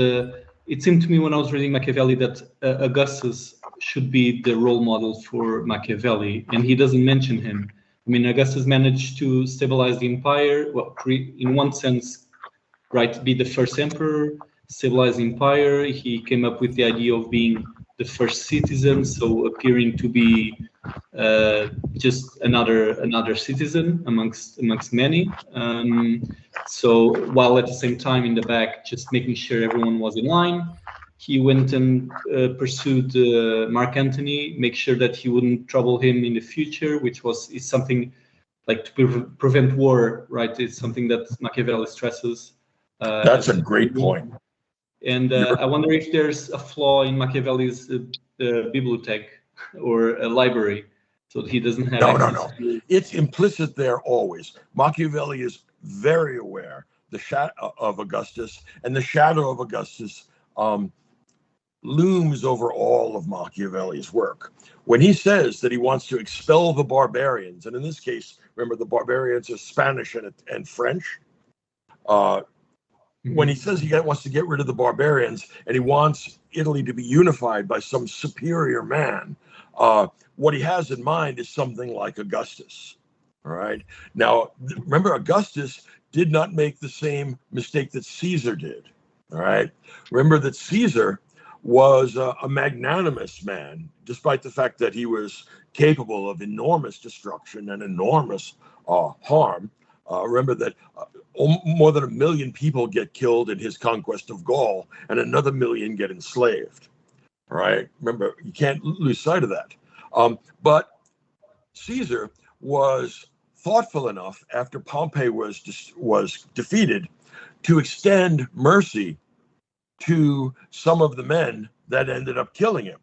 it seemed to me when I was reading Machiavelli that Augustus should be the role model for Machiavelli, and he doesn't mention him. I mean, Augustus managed to stabilize the empire, well, in one sense, right, be the first emperor, civilized empire. He came up with the idea of being the first citizen, so appearing to be just another citizen amongst many. So while at the same time in the back, just making sure everyone was in line, he went and pursued Mark Antony, make sure that he wouldn't trouble him in the future, which is something like to prevent war, right? It's something that Machiavelli stresses. That's a great point. And I wonder if there's a flaw in Machiavelli's bibliothèque or a library, so that he doesn't have access. No. It's implicit there always. Machiavelli is very aware of Augustus, and the shadow of Augustus looms over all of Machiavelli's work. When he says that he wants to expel the barbarians, and in this case, remember the barbarians are Spanish and French. When he says he wants to get rid of the barbarians and he wants Italy to be unified by some superior man, what he has in mind is something like Augustus. All right. Now, remember, Augustus did not make the same mistake that Caesar did. All right. Remember that Caesar was a magnanimous man, despite the fact that he was capable of enormous destruction and enormous harm. Remember that more than 1 million people get killed in his conquest of Gaul, and another 1 million get enslaved. All right. Remember, you can't lose sight of that. But Caesar was thoughtful enough after Pompey was defeated to extend mercy to some of the men that ended up killing him.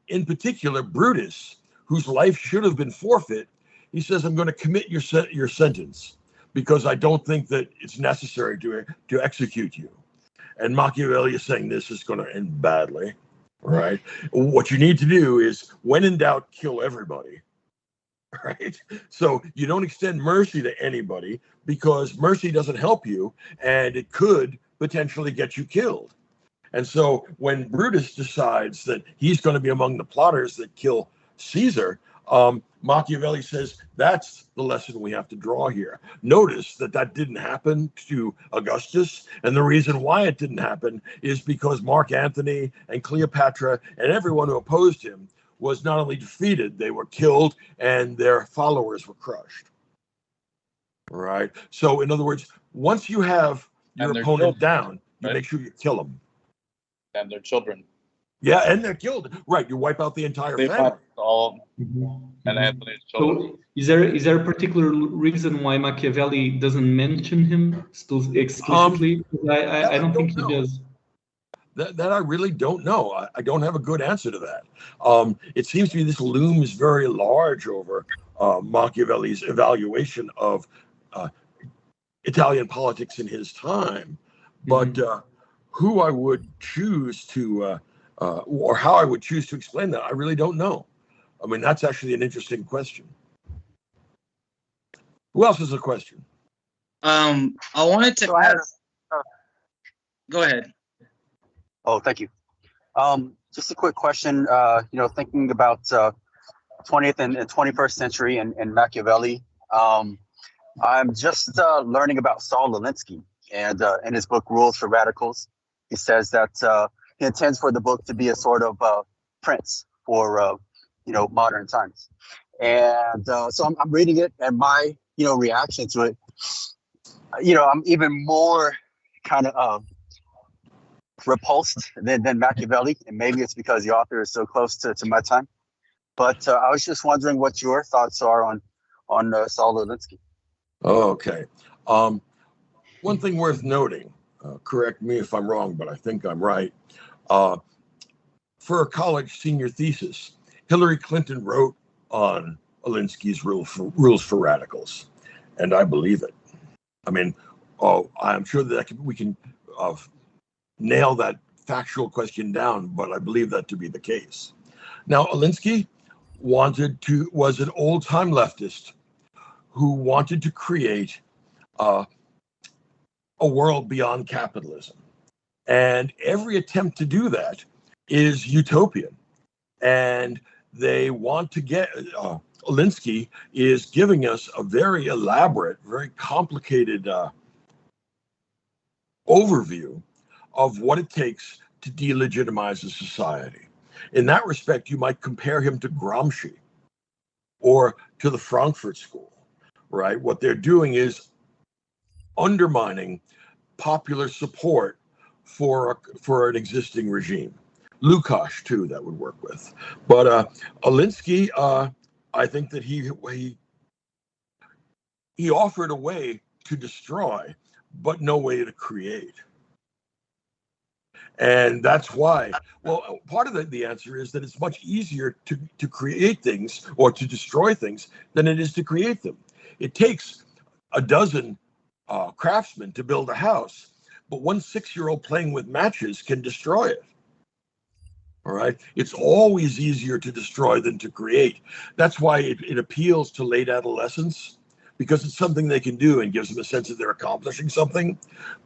In particular, Brutus, whose life should have been forfeit. He says, "I'm going to commit your sentence because I don't think that it's necessary to execute you." And Machiavelli is saying this is going to end badly. Right? What you need to do is, when in doubt, kill everybody. Right? So you don't extend mercy to anybody because mercy doesn't help you, and it could potentially get you killed. And so when Brutus decides that he's going to be among the plotters that kill Caesar, Machiavelli says that's the lesson we have to draw here. Notice that didn't happen to Augustus, and the reason why it didn't happen is because Mark Antony and Cleopatra and everyone who opposed him was not only defeated, they were killed, and their followers were crushed. All right. So in other words, once you have your opponent down, you make sure you kill them. And their children. Yeah, and they're killed. Right, you wipe out the entire family. All and Anthony's children. So is there a particular reason why Machiavelli doesn't mention him explicitly? I don't think he does. That I really don't know. I don't have a good answer to that. It seems to me this looms very large over Machiavelli's evaluation of Italian politics in his time. But who I would choose to, or how I would choose to explain that, I really don't know. I mean, that's actually an interesting question. Who else has a question? I wanted to ask. Go ahead. Oh, thank you. Just a quick question. Thinking about 20th and 21st century and Machiavelli. I'm just learning about Saul Alinsky, and in his book Rules for Radicals, he says that he intends for the book to be a sort of prince for modern times. And so I'm reading it, and my reaction to it, I'm even more kind of repulsed than Machiavelli, and maybe it's because the author is so close to my time. But I was just wondering what your thoughts are on Saul Alinsky. Oh, okay. One thing worth noting, correct me if I'm wrong, but I think I'm right. For a college senior thesis, Hillary Clinton wrote on Alinsky's Rules for Radicals, and I believe it. I mean, I'm sure that we can nail that factual question down, but I believe that to be the case. Now, Alinsky was an old-time leftist who wanted to create a world beyond capitalism. And every attempt to do that is utopian. And they want to get, Alinsky is giving us a very elaborate, very complicated overview of what it takes to delegitimize a society. In that respect, you might compare him to Gramsci or to the Frankfurt School, right? What they're doing is undermining popular support for an existing regime. Lukács, too, that would work with. But Alinsky, I think that he offered a way to destroy, but no way to create. And that's why, well, part of the answer is that it's much easier to create things or to destroy things than it is to create them. It takes a dozen craftsmen to build a house, but one 6-year-old playing with matches can destroy it. All right. It's always easier to destroy than to create. That's why it appeals to late adolescents, because it's something they can do and gives them a sense that they're accomplishing something.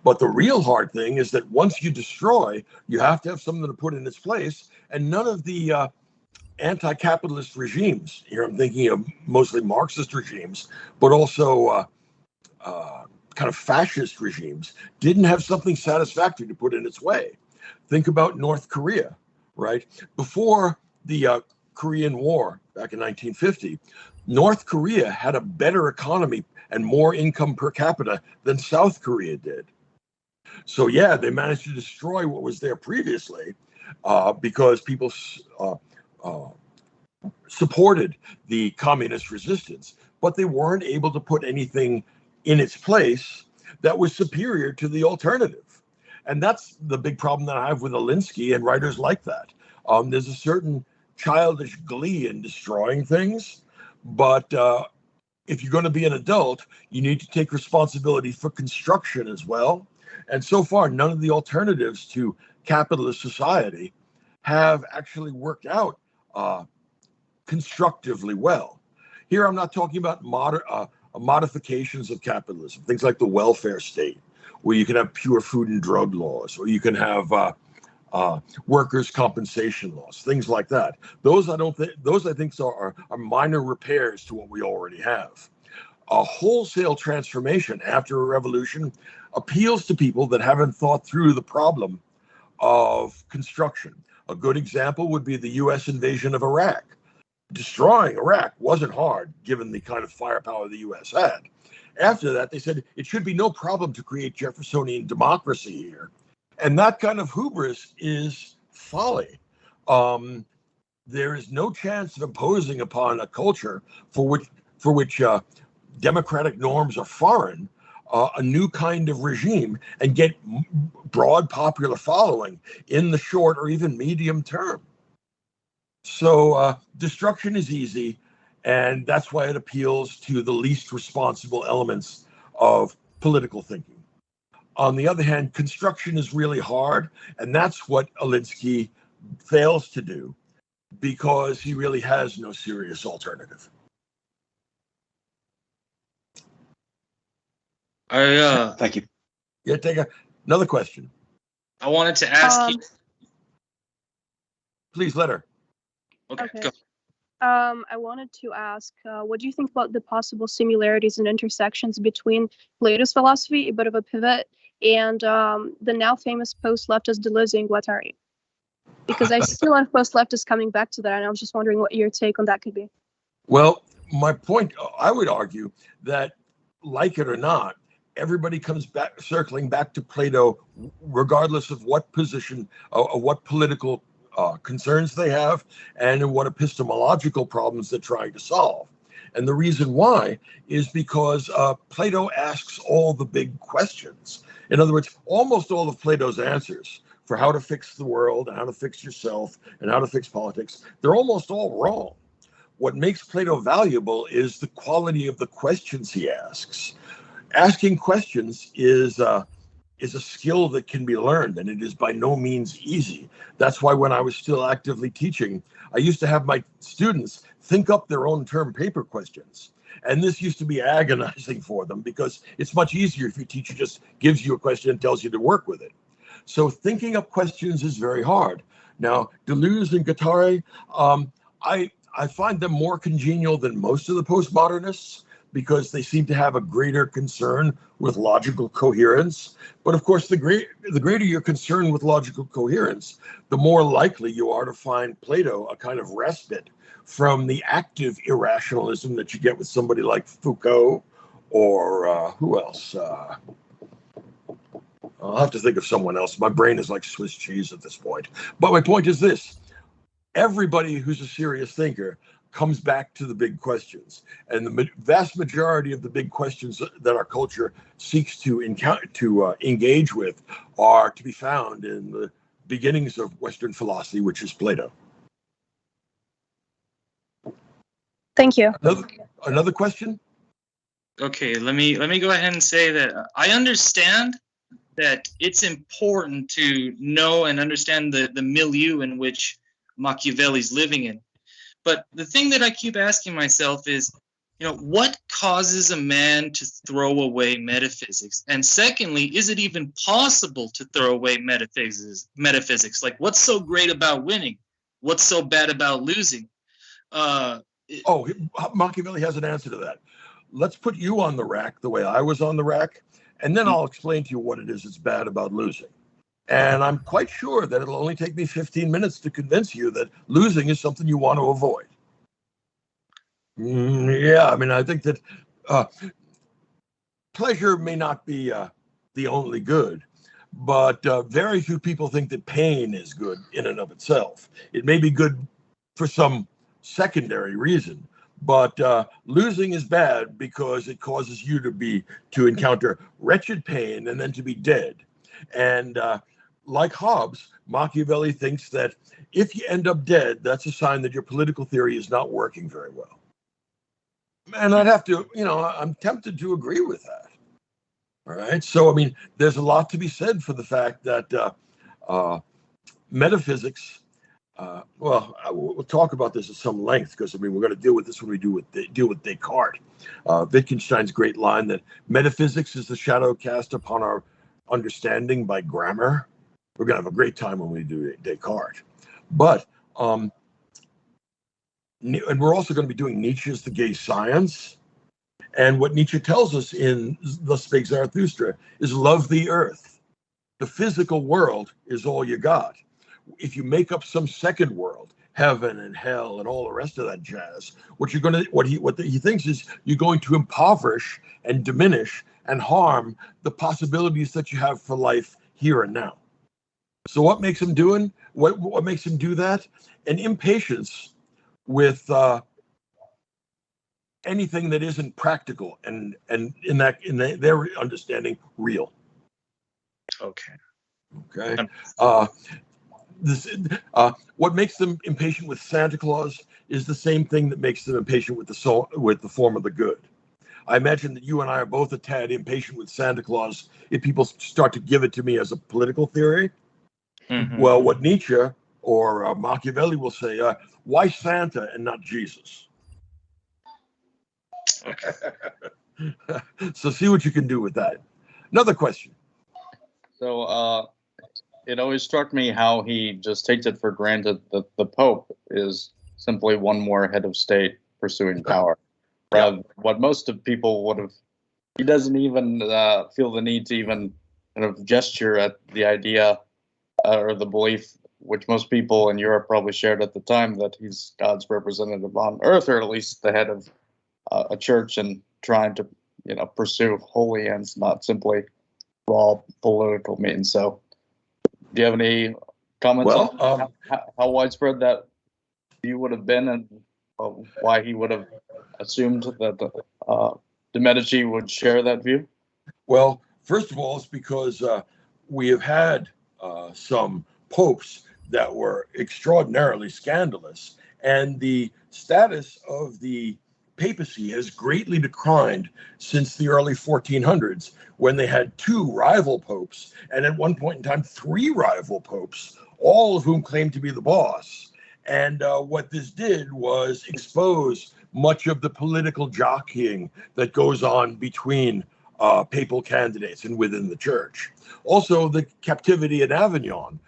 But the real hard thing is that once you destroy, you have to have something to put in its place. And none of the anti-capitalist regimes, here I'm thinking of mostly Marxist regimes, but also kind of fascist regimes, didn't have something satisfactory to put in its way. Think about North Korea, right? Before the Korean War back in 1950, North Korea had a better economy and more income per capita than South Korea did. So yeah, they managed to destroy what was there previously because people supported the communist resistance, but they weren't able to put anything in its place that was superior to the alternative. And that's the big problem that I have with Alinsky and writers like that. There's a certain childish glee in destroying things, but if you're going to be an adult, you need to take responsibility for construction as well. And so far, none of the alternatives to capitalist society have actually worked out constructively well. Here, I'm not talking about modifications of capitalism, things like the welfare state, where you can have pure food and drug laws, or you can have workers' compensation laws, things like that. Those I think are minor repairs to what we already have. A wholesale transformation after a revolution appeals to people that haven't thought through the problem of construction. A good example would be the U.S. invasion of Iraq. Destroying Iraq wasn't hard, given the kind of firepower the U.S. had. After that, they said it should be no problem to create Jeffersonian democracy here. And that kind of hubris is folly. There is no chance of imposing upon a culture for which democratic norms are foreign, a new kind of regime and get broad popular following in the short or even medium term. So destruction is easy, and that's why it appeals to the least responsible elements of political thinking. On the other hand, construction is really hard, and that's what Alinsky fails to do because he really has no serious alternative. Thank you. Yeah, take another question. I wanted to ask you. Please let her. Okay. Okay. I wanted to ask, what do you think about the possible similarities and intersections between Plato's philosophy, a bit of a pivot, and the now famous post-leftist Deleuze and Guattari? Because I see a lot of post-leftists coming back to that, and I was just wondering what your take on that could be. Well, my point, I would argue that, like it or not, everybody comes back, circling back to Plato, regardless of what position or what political concerns they have and what epistemological problems they're trying to solve. And the reason why is because Plato asks all the big questions. In other words, almost all of Plato's answers for how to fix the world and how to fix yourself and how to fix politics, they're almost all wrong. What makes Plato valuable is the quality of the questions he asks. Asking questions is a skill that can be learned, and it is by no means easy. That's why when I was still actively teaching, I used to have my students think up their own term paper questions. And this used to be agonizing for them because it's much easier if your teacher just gives you a question and tells you to work with it. So thinking up questions is very hard. Now, Deleuze and Guattari, I find them more congenial than most of the postmodernists because they seem to have a greater concern with logical coherence. But of course, the greater your concern with logical coherence, the more likely you are to find Plato a kind of respite from the active irrationalism that you get with somebody like Foucault or who else? I'll have to think of someone else. My brain is like Swiss cheese at this point. But my point is this. Everybody who's a serious thinker comes back to the big questions. And the vast majority of the big questions that our culture seeks to engage with are to be found in the beginnings of Western philosophy, which is Plato. Thank you. Another question? Okay, let me go ahead and say that I understand that it's important to know and understand the milieu in which Machiavelli's living in. But the thing that I keep asking myself is, what causes a man to throw away metaphysics? And secondly, is it even possible to throw away metaphysics? Like, what's so great about winning? What's so bad about losing? Machiavelli has an answer to that. Let's put you on the rack the way I was on the rack, and then I'll explain to you what it is that's bad about losing. And I'm quite sure that it'll only take me 15 minutes to convince you that losing is something you want to avoid. I think that pleasure may not be the only good, but very few people think that pain is good in and of itself. It may be good for some secondary reason, but losing is bad because it causes you to encounter wretched pain and then to be dead. And like Hobbes, Machiavelli thinks that if you end up dead, that's a sign that your political theory is not working very well. And I'd have to, I'm tempted to agree with that. All right. So, there's a lot to be said for the fact that metaphysics, we'll talk about this at some length because, we're going to deal with this when we deal with Descartes. Wittgenstein's great line that metaphysics is the shadow cast upon our understanding by grammar. We're going to have a great time when we do Descartes. But, and we're also going to be doing Nietzsche's The Gay Science. And what Nietzsche tells us in Thus Spake Zarathustra is love the earth. The physical world is all you got. If you make up some second world, heaven and hell and all the rest of that jazz, what he thinks is you're going to impoverish and diminish and harm the possibilities that you have for life here and now. So what makes him what makes him do that? An impatience with anything that isn't practical and in their understanding real. Okay. What makes them impatient with Santa Claus is the same thing that makes them impatient with the form of the good. I imagine that you and I are both a tad impatient with Santa Claus if people start to give it to me as a political theory. Mm-hmm. Well, what Nietzsche or Machiavelli will say, why Santa and not Jesus? Okay. So see what you can do with that. Another question. So it always struck me how he just takes it for granted that the Pope is simply one more head of state pursuing power. Rather than what most of people would have. He doesn't even feel the need to even kind of gesture at the idea or the belief, which most people in Europe probably shared at the time, that he's God's representative on earth, or at least the head of a church and trying to, pursue holy ends, not simply raw political means. So, do you have any comments on how widespread that view would have been, and why he would have assumed that the Medici would share that view? Well, first of all, it's because we have had some popes that were extraordinarily scandalous, and the status of the papacy has greatly declined since the early 1400s, when they had two rival popes, and at one point in time, three rival popes, all of whom claimed to be the boss. And what this did was expose much of the political jockeying that goes on between papal candidates and within the church. Also, the captivity in Avignon.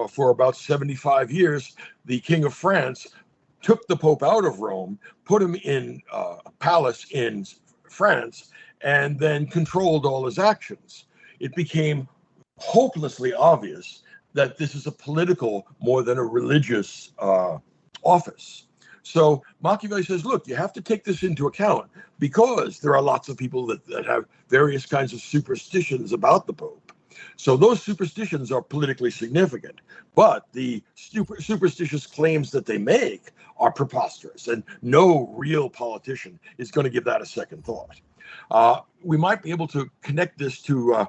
For about 75 years, the King of France took the Pope out of Rome, put him in a palace in France, and then controlled all his actions. It became hopelessly obvious that this is a political more than a religious office. So Machiavelli says, look, you have to take this into account because there are lots of people that have various kinds of superstitions about the Pope. So those superstitions are politically significant, but the superstitious claims that they make are preposterous, and no real politician is going to give that a second thought. We might be able to connect this to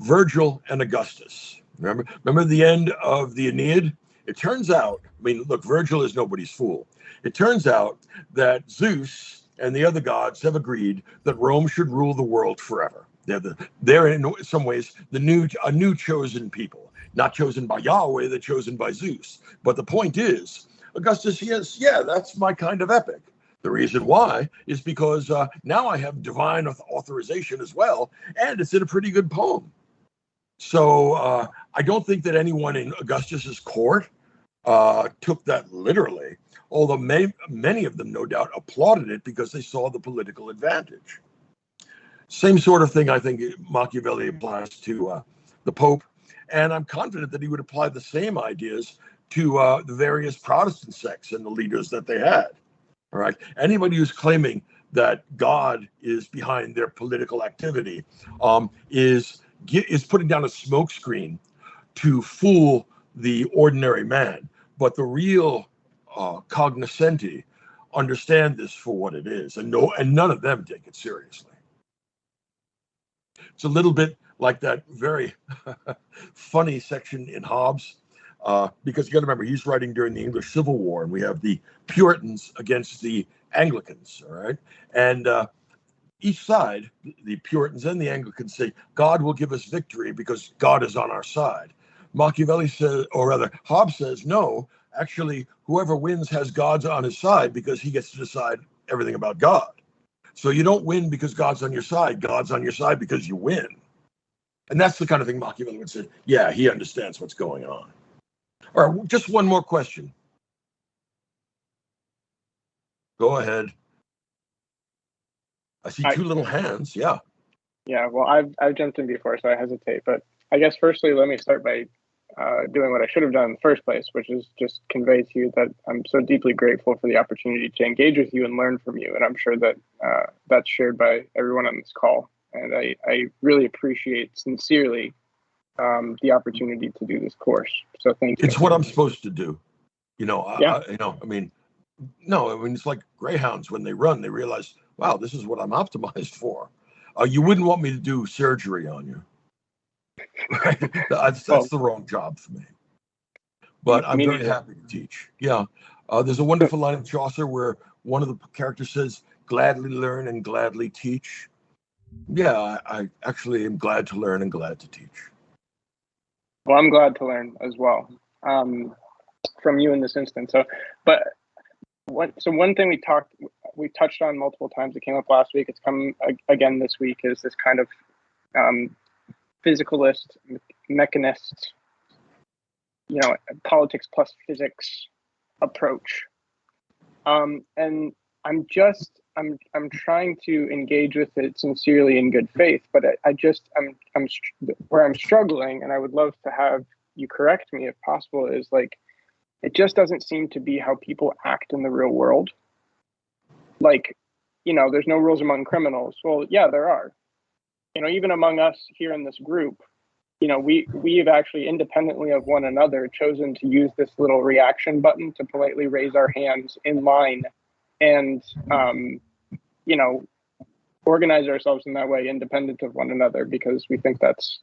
Virgil and Augustus. Remember the end of the Aeneid? It turns out, I mean, look, Virgil is nobody's fool. It turns out that Zeus and the other gods have agreed that Rome should rule the world forever. They're in some ways a new chosen people, not chosen by Yahweh, they're chosen by Zeus. But the point is, Augustus says, yeah, that's my kind of epic. The reason why is because now I have divine authorization as well, and it's in a pretty good poem. So I don't think that anyone in Augustus's court took that literally, although many of them, no doubt, applauded it because they saw the political advantage. Same sort of thing I think Machiavelli applies to the Pope, and I'm confident that he would apply the same ideas to the various Protestant sects and the leaders that they had. All right, anybody who's claiming that God is behind their political activity is putting down a smokescreen to fool the ordinary man. But the real cognoscenti understand this for what it is, and none of them take it seriously. It's a little bit like that very funny section in Hobbes, because you got to remember, he's writing during the English Civil War, and we have the Puritans against the Anglicans, all right? And each side, the Puritans and the Anglicans, say, God will give us victory because God is on our side. Machiavelli says, or rather, Hobbes says, no, actually, whoever wins has God on his side because he gets to decide everything about God. So you don't win because God's on your side. God's on your side because you win. And that's the kind of thing Machiavelli would say, yeah, he understands what's going on. All right, just one more question. Go ahead. I see two little hands. Yeah. Yeah, well, I've jumped in before, so I hesitate. But I guess firstly, let me start by doing what I should have done in the first place, which is just convey to you that I'm so deeply grateful for the opportunity to engage with you and learn from you. And I'm sure that that's shared by everyone on this call. And I really appreciate sincerely the opportunity to do this course. So thank you. It's what I'm supposed to do. Yeah. It's like greyhounds when they run, they realize, wow, this is what I'm optimized for. You wouldn't want me to do surgery on you. Right? That's the wrong job for me. But I'm very happy to teach. Yeah. There's a wonderful line of Chaucer where one of the characters says, gladly learn and gladly teach. Yeah, I actually am glad to learn and glad to teach. Well, I'm glad to learn as well from you in this instance. One thing we touched on multiple times. It came up last week. It's come again this week. Is this kind of physicalist, mechanist, politics plus physics approach. And I'm trying to engage with it sincerely in good faith, but I'm where I'm struggling, and I would love to have you correct me if possible, is like, it just doesn't seem to be how people act in the real world. Like, there's no rules among criminals. Well, yeah, there are. Even among us here in this group, we've actually independently of one another chosen to use this little reaction button to politely raise our hands in line and, organize ourselves in that way, independent of one another, because we think that's,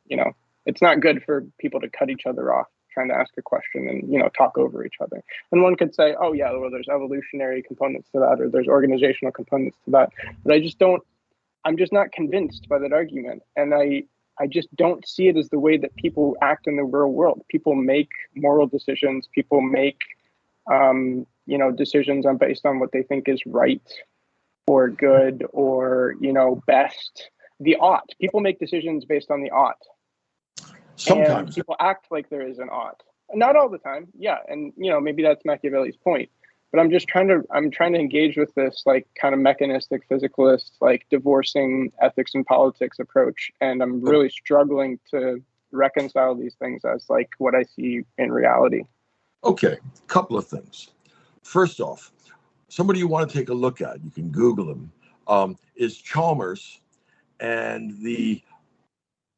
it's not good for people to cut each other off trying to ask a question and, talk over each other. And one could say, oh yeah, well, there's evolutionary components to that, or there's organizational components to that. But I'm just not convinced by that argument. And I just don't see it as the way that people act in the real world. People make moral decisions. People make, decisions based on what they think is right or good or, best. The ought. People make decisions based on the ought. Sometimes. And people act like there is an ought. Not all the time. Yeah. And, maybe that's Machiavelli's point. but I'm trying to engage with this like kind of mechanistic physicalist, like divorcing ethics and politics approach, and I'm really struggling to reconcile these things as like what I see in reality. Okay, couple of things. First off, somebody you want to take a look at, you can Google him, is Chalmers, and the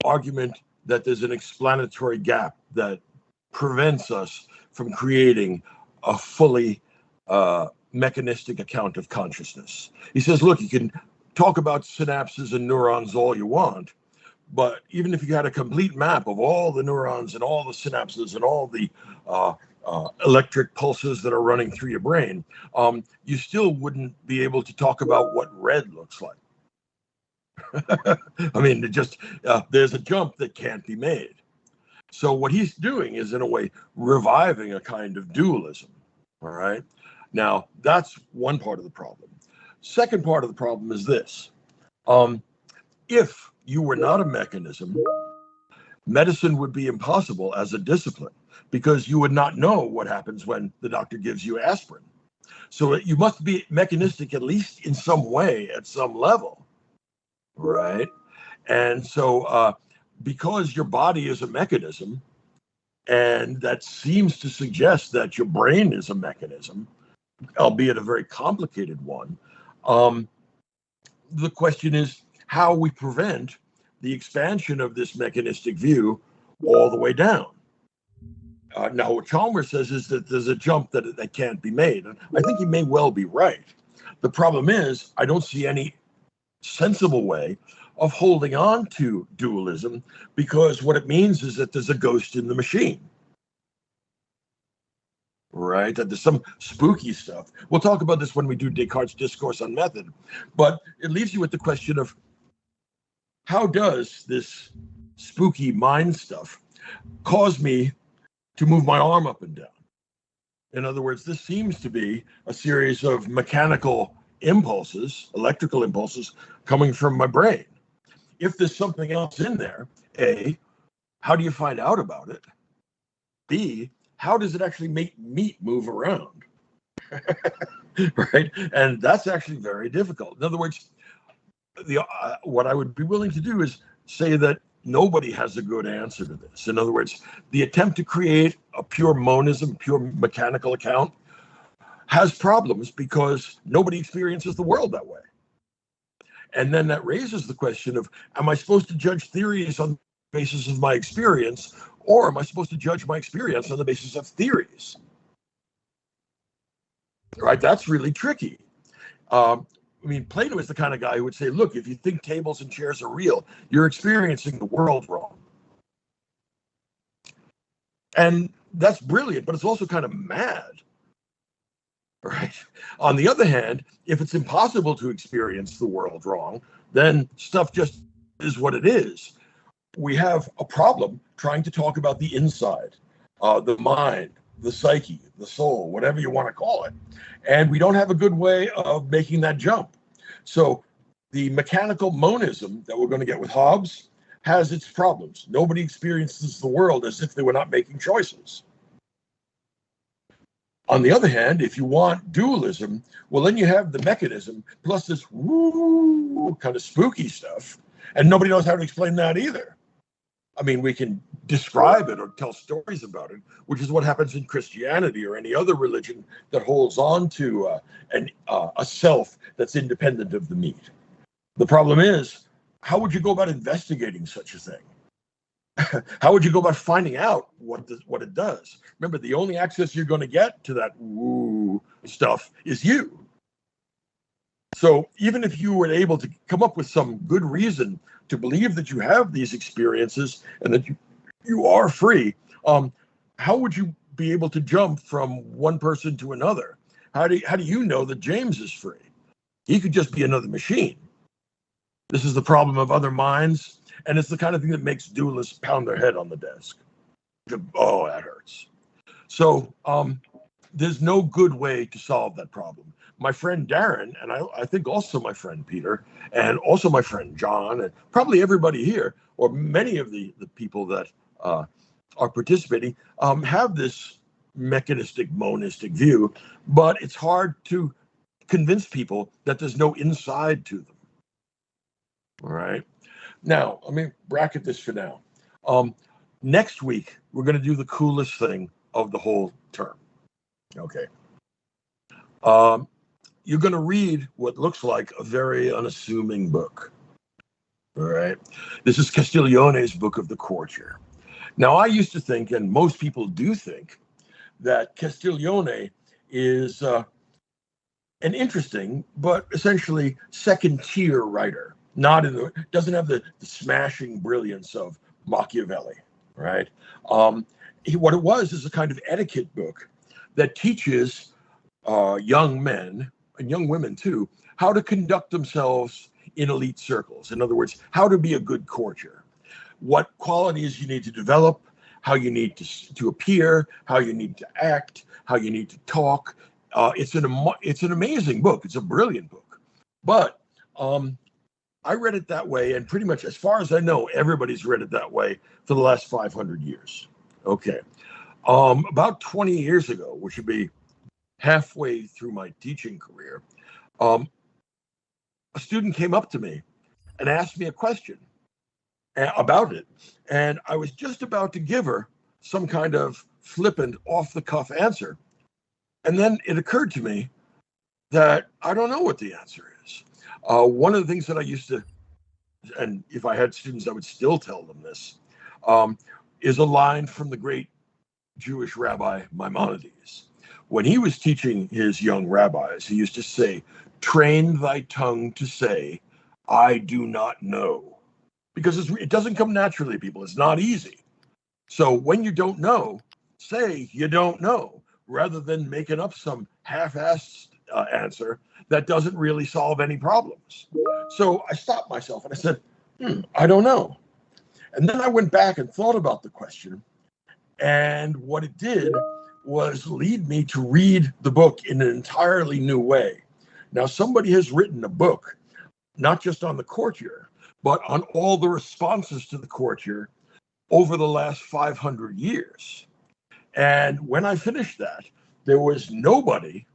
argument that there's an explanatory gap that prevents us from creating a fully mechanistic account of consciousness. He says, look, you can talk about synapses and neurons all you want, but even if you had a complete map of all the neurons and all the synapses and all the electric pulses that are running through your brain, you still wouldn't be able to talk about what red looks like. I mean, there's a jump that can't be made. So what he's doing is, in a way, reviving a kind of dualism. All right. Now, that's one part of the problem. Second part of the problem is this. If you were not a mechanism, medicine would be impossible as a discipline, because you would not know what happens when the doctor gives you aspirin. So you must be mechanistic, at least in some way, at some level. Right. And so because your body is a mechanism, and that seems to suggest that your brain is a mechanism, albeit a very complicated one, the question is how we prevent the expansion of this mechanistic view all the way down. Now, what Chalmers says is that there's a jump that can't be made. And I think he may well be right. The problem is, I don't see any sensible way of holding on to dualism, because what it means is that there's a ghost in the machine. Right? That there's some spooky stuff. We'll talk about this when we do Descartes' Discourse on Method. But it leaves you with the question of, how does this spooky mind stuff cause me to move my arm up and down? In other words, this seems to be a series of mechanical impulses, electrical impulses, coming from my brain. If there's something else in there, A, how do you find out about it? B, how does it actually make meat move around? Right? And that's actually very difficult. In other words, what I would be willing to do is say that nobody has a good answer to this. In other words, the attempt to create a pure monism, pure mechanical account, has problems because nobody experiences the world that way. And then that raises the question of, am I supposed to judge theories on the basis of my experience, or am I supposed to judge my experience on the basis of theories? Right? That's really tricky. I mean, Plato is the kind of guy who would say, look, if you think tables and chairs are real, you're experiencing the world wrong. And that's brilliant, but it's also kind of mad. Right? On the other hand, if it's impossible to experience the world wrong, then stuff just is what it is. We have a problem trying to talk about the inside, the mind, the psyche, the soul, whatever you want to call it. And we don't have a good way of making that jump. So the mechanical monism that we're going to get with Hobbes has its problems. Nobody experiences the world as if they were not making choices. On the other hand, if you want dualism, well, then you have the mechanism plus this woo kind of spooky stuff, and nobody knows how to explain that either. I mean, we can describe it or tell stories about it, which is what happens in Christianity or any other religion that holds on to a self that's independent of the meat. The problem is, how would you go about investigating such a thing? How would you go about finding out what it does? Remember, the only access you're going to get to that woo stuff is you. So even if you were able to come up with some good reason to believe that you have these experiences and that you are free, how would you be able to jump from one person to another? How do you know that James is free? He could just be another machine. This is the problem of other minds, and it's the kind of thing that makes dualists pound their head on the desk. Oh, that hurts. So there's no good way to solve that problem. My friend Darren, and I think also my friend Peter, and also my friend John, and probably everybody here, or many of the people that are participating, have this mechanistic, monistic view, but it's hard to convince people that there's no inside to them. All right. Now, let me bracket this for now. Next week, we're going to do the coolest thing of the whole term. Okay. You're going to read what looks like a very unassuming book. All right. This is Castiglione's Book of the Courtier. Now, I used to think, and most people do think, that Castiglione is an interesting but essentially second-tier writer. Doesn't have the smashing brilliance of Machiavelli, right? What it was is a kind of etiquette book that teaches young men and young women too how to conduct themselves in elite circles. In other words, how to be a good courtier, what qualities you need to develop, how you need to appear, how you need to act, how you need to talk. It's an amazing book. It's a brilliant book, but I read it that way, and pretty much, as far as I know, everybody's read it that way for the last 500 years. Okay. About 20 years ago, which would be halfway through my teaching career, a student came up to me and asked me a question about it, and I was just about to give her some kind of flippant, off-the-cuff answer, and then it occurred to me that I don't know what the answer is. One of the things that I used to, and if I had students, I would still tell them this, is a line from the great Jewish rabbi Maimonides. When he was teaching his young rabbis, he used to say, "Train thy tongue to say, I do not know." Because it doesn't come naturally, people. It's not easy. So when you don't know, say you don't know, rather than making up some half-assed answer that doesn't really solve any problems. So I stopped myself and I said, I don't know. And then I went back and thought about the question. And what it did was lead me to read the book in an entirely new way. Now, somebody has written a book, not just on the courtier, but on all the responses to the courtier over the last 500 years. And when I finished that, there was nobody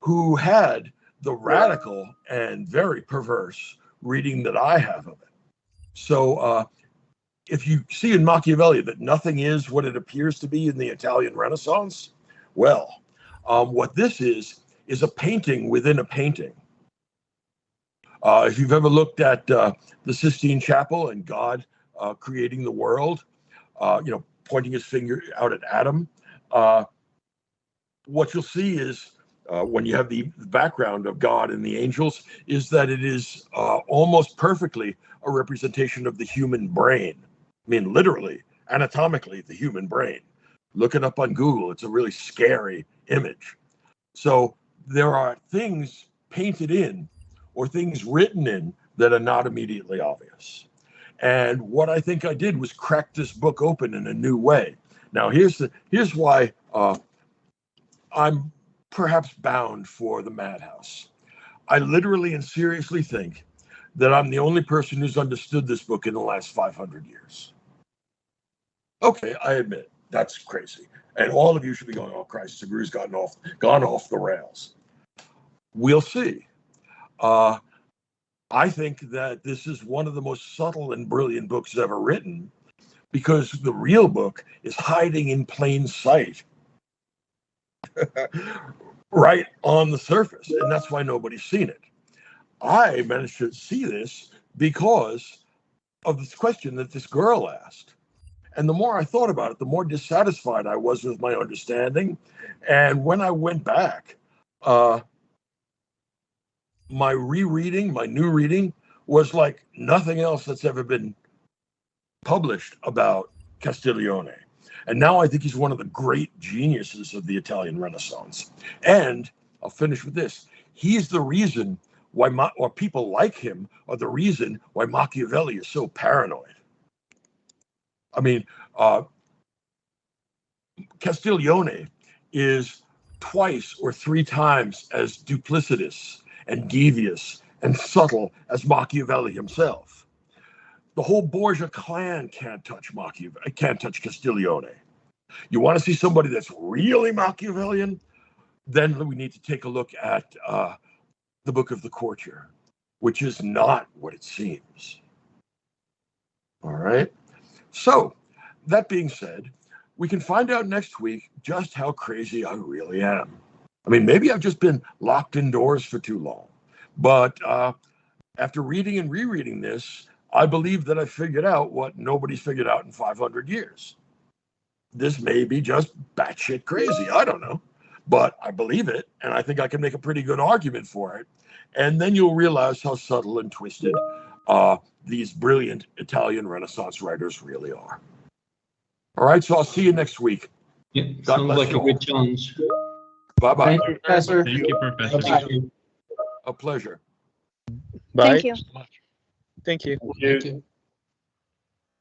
who had the radical and very perverse reading that I have of it. So if you see in Machiavelli that nothing is what it appears to be in the Italian Renaissance, well, what this is a painting within a painting. If you've ever looked at the Sistine Chapel and God creating the world, pointing his finger out at Adam, what you'll see is when you have the background of God and the angels, is that it is almost perfectly a representation of the human brain. I mean, literally, anatomically, the human brain. Look it up on Google. It's a really scary image. So there are things painted in or things written in that are not immediately obvious. And what I think I did was crack this book open in a new way. Now, here's why I'm perhaps bound for the madhouse. I literally and seriously think that I'm the only person who's understood this book in the last 500 years. Okay, I admit, that's crazy. And all of you should be going, oh, Christ, Sugrue's gone off the rails. We'll see. I think that this is one of the most subtle and brilliant books ever written, because the real book is hiding in plain sight right on the surface, and that's why nobody's seen it. I managed to see this because of this question that this girl asked. And the more I thought about it, the more dissatisfied I was with my understanding. And when I went back, my new reading, was like nothing else that's ever been published about Castiglione. And now I think he's one of the great geniuses of the Italian Renaissance. And I'll finish with this. He's the reason why, or people like him are the reason why Machiavelli is so paranoid. I mean, Castiglione is twice or three times as duplicitous and devious and subtle as Machiavelli himself. The whole Borgia clan can't touch Castiglione. You want to see somebody that's really Machiavellian? Then we need to take a look at the Book of the Courtier, which is not what it seems. All right. So, that being said, we can find out next week just how crazy I really am. I mean, maybe I've just been locked indoors for too long. But after reading and rereading this, I believe that I figured out what nobody's figured out in 500 years. This may be just batshit crazy. I don't know. But I believe it, and I think I can make a pretty good argument for it. And then you'll realize how subtle and twisted these brilliant Italian Renaissance writers really are. All right, so I'll see you next week. Yeah, God sounds bless like you a all. good challenge. Bye-bye. Thank you, Professor. Thank you, Professor. Thank you. A pleasure. Thank you. Thank you. You- Thank you.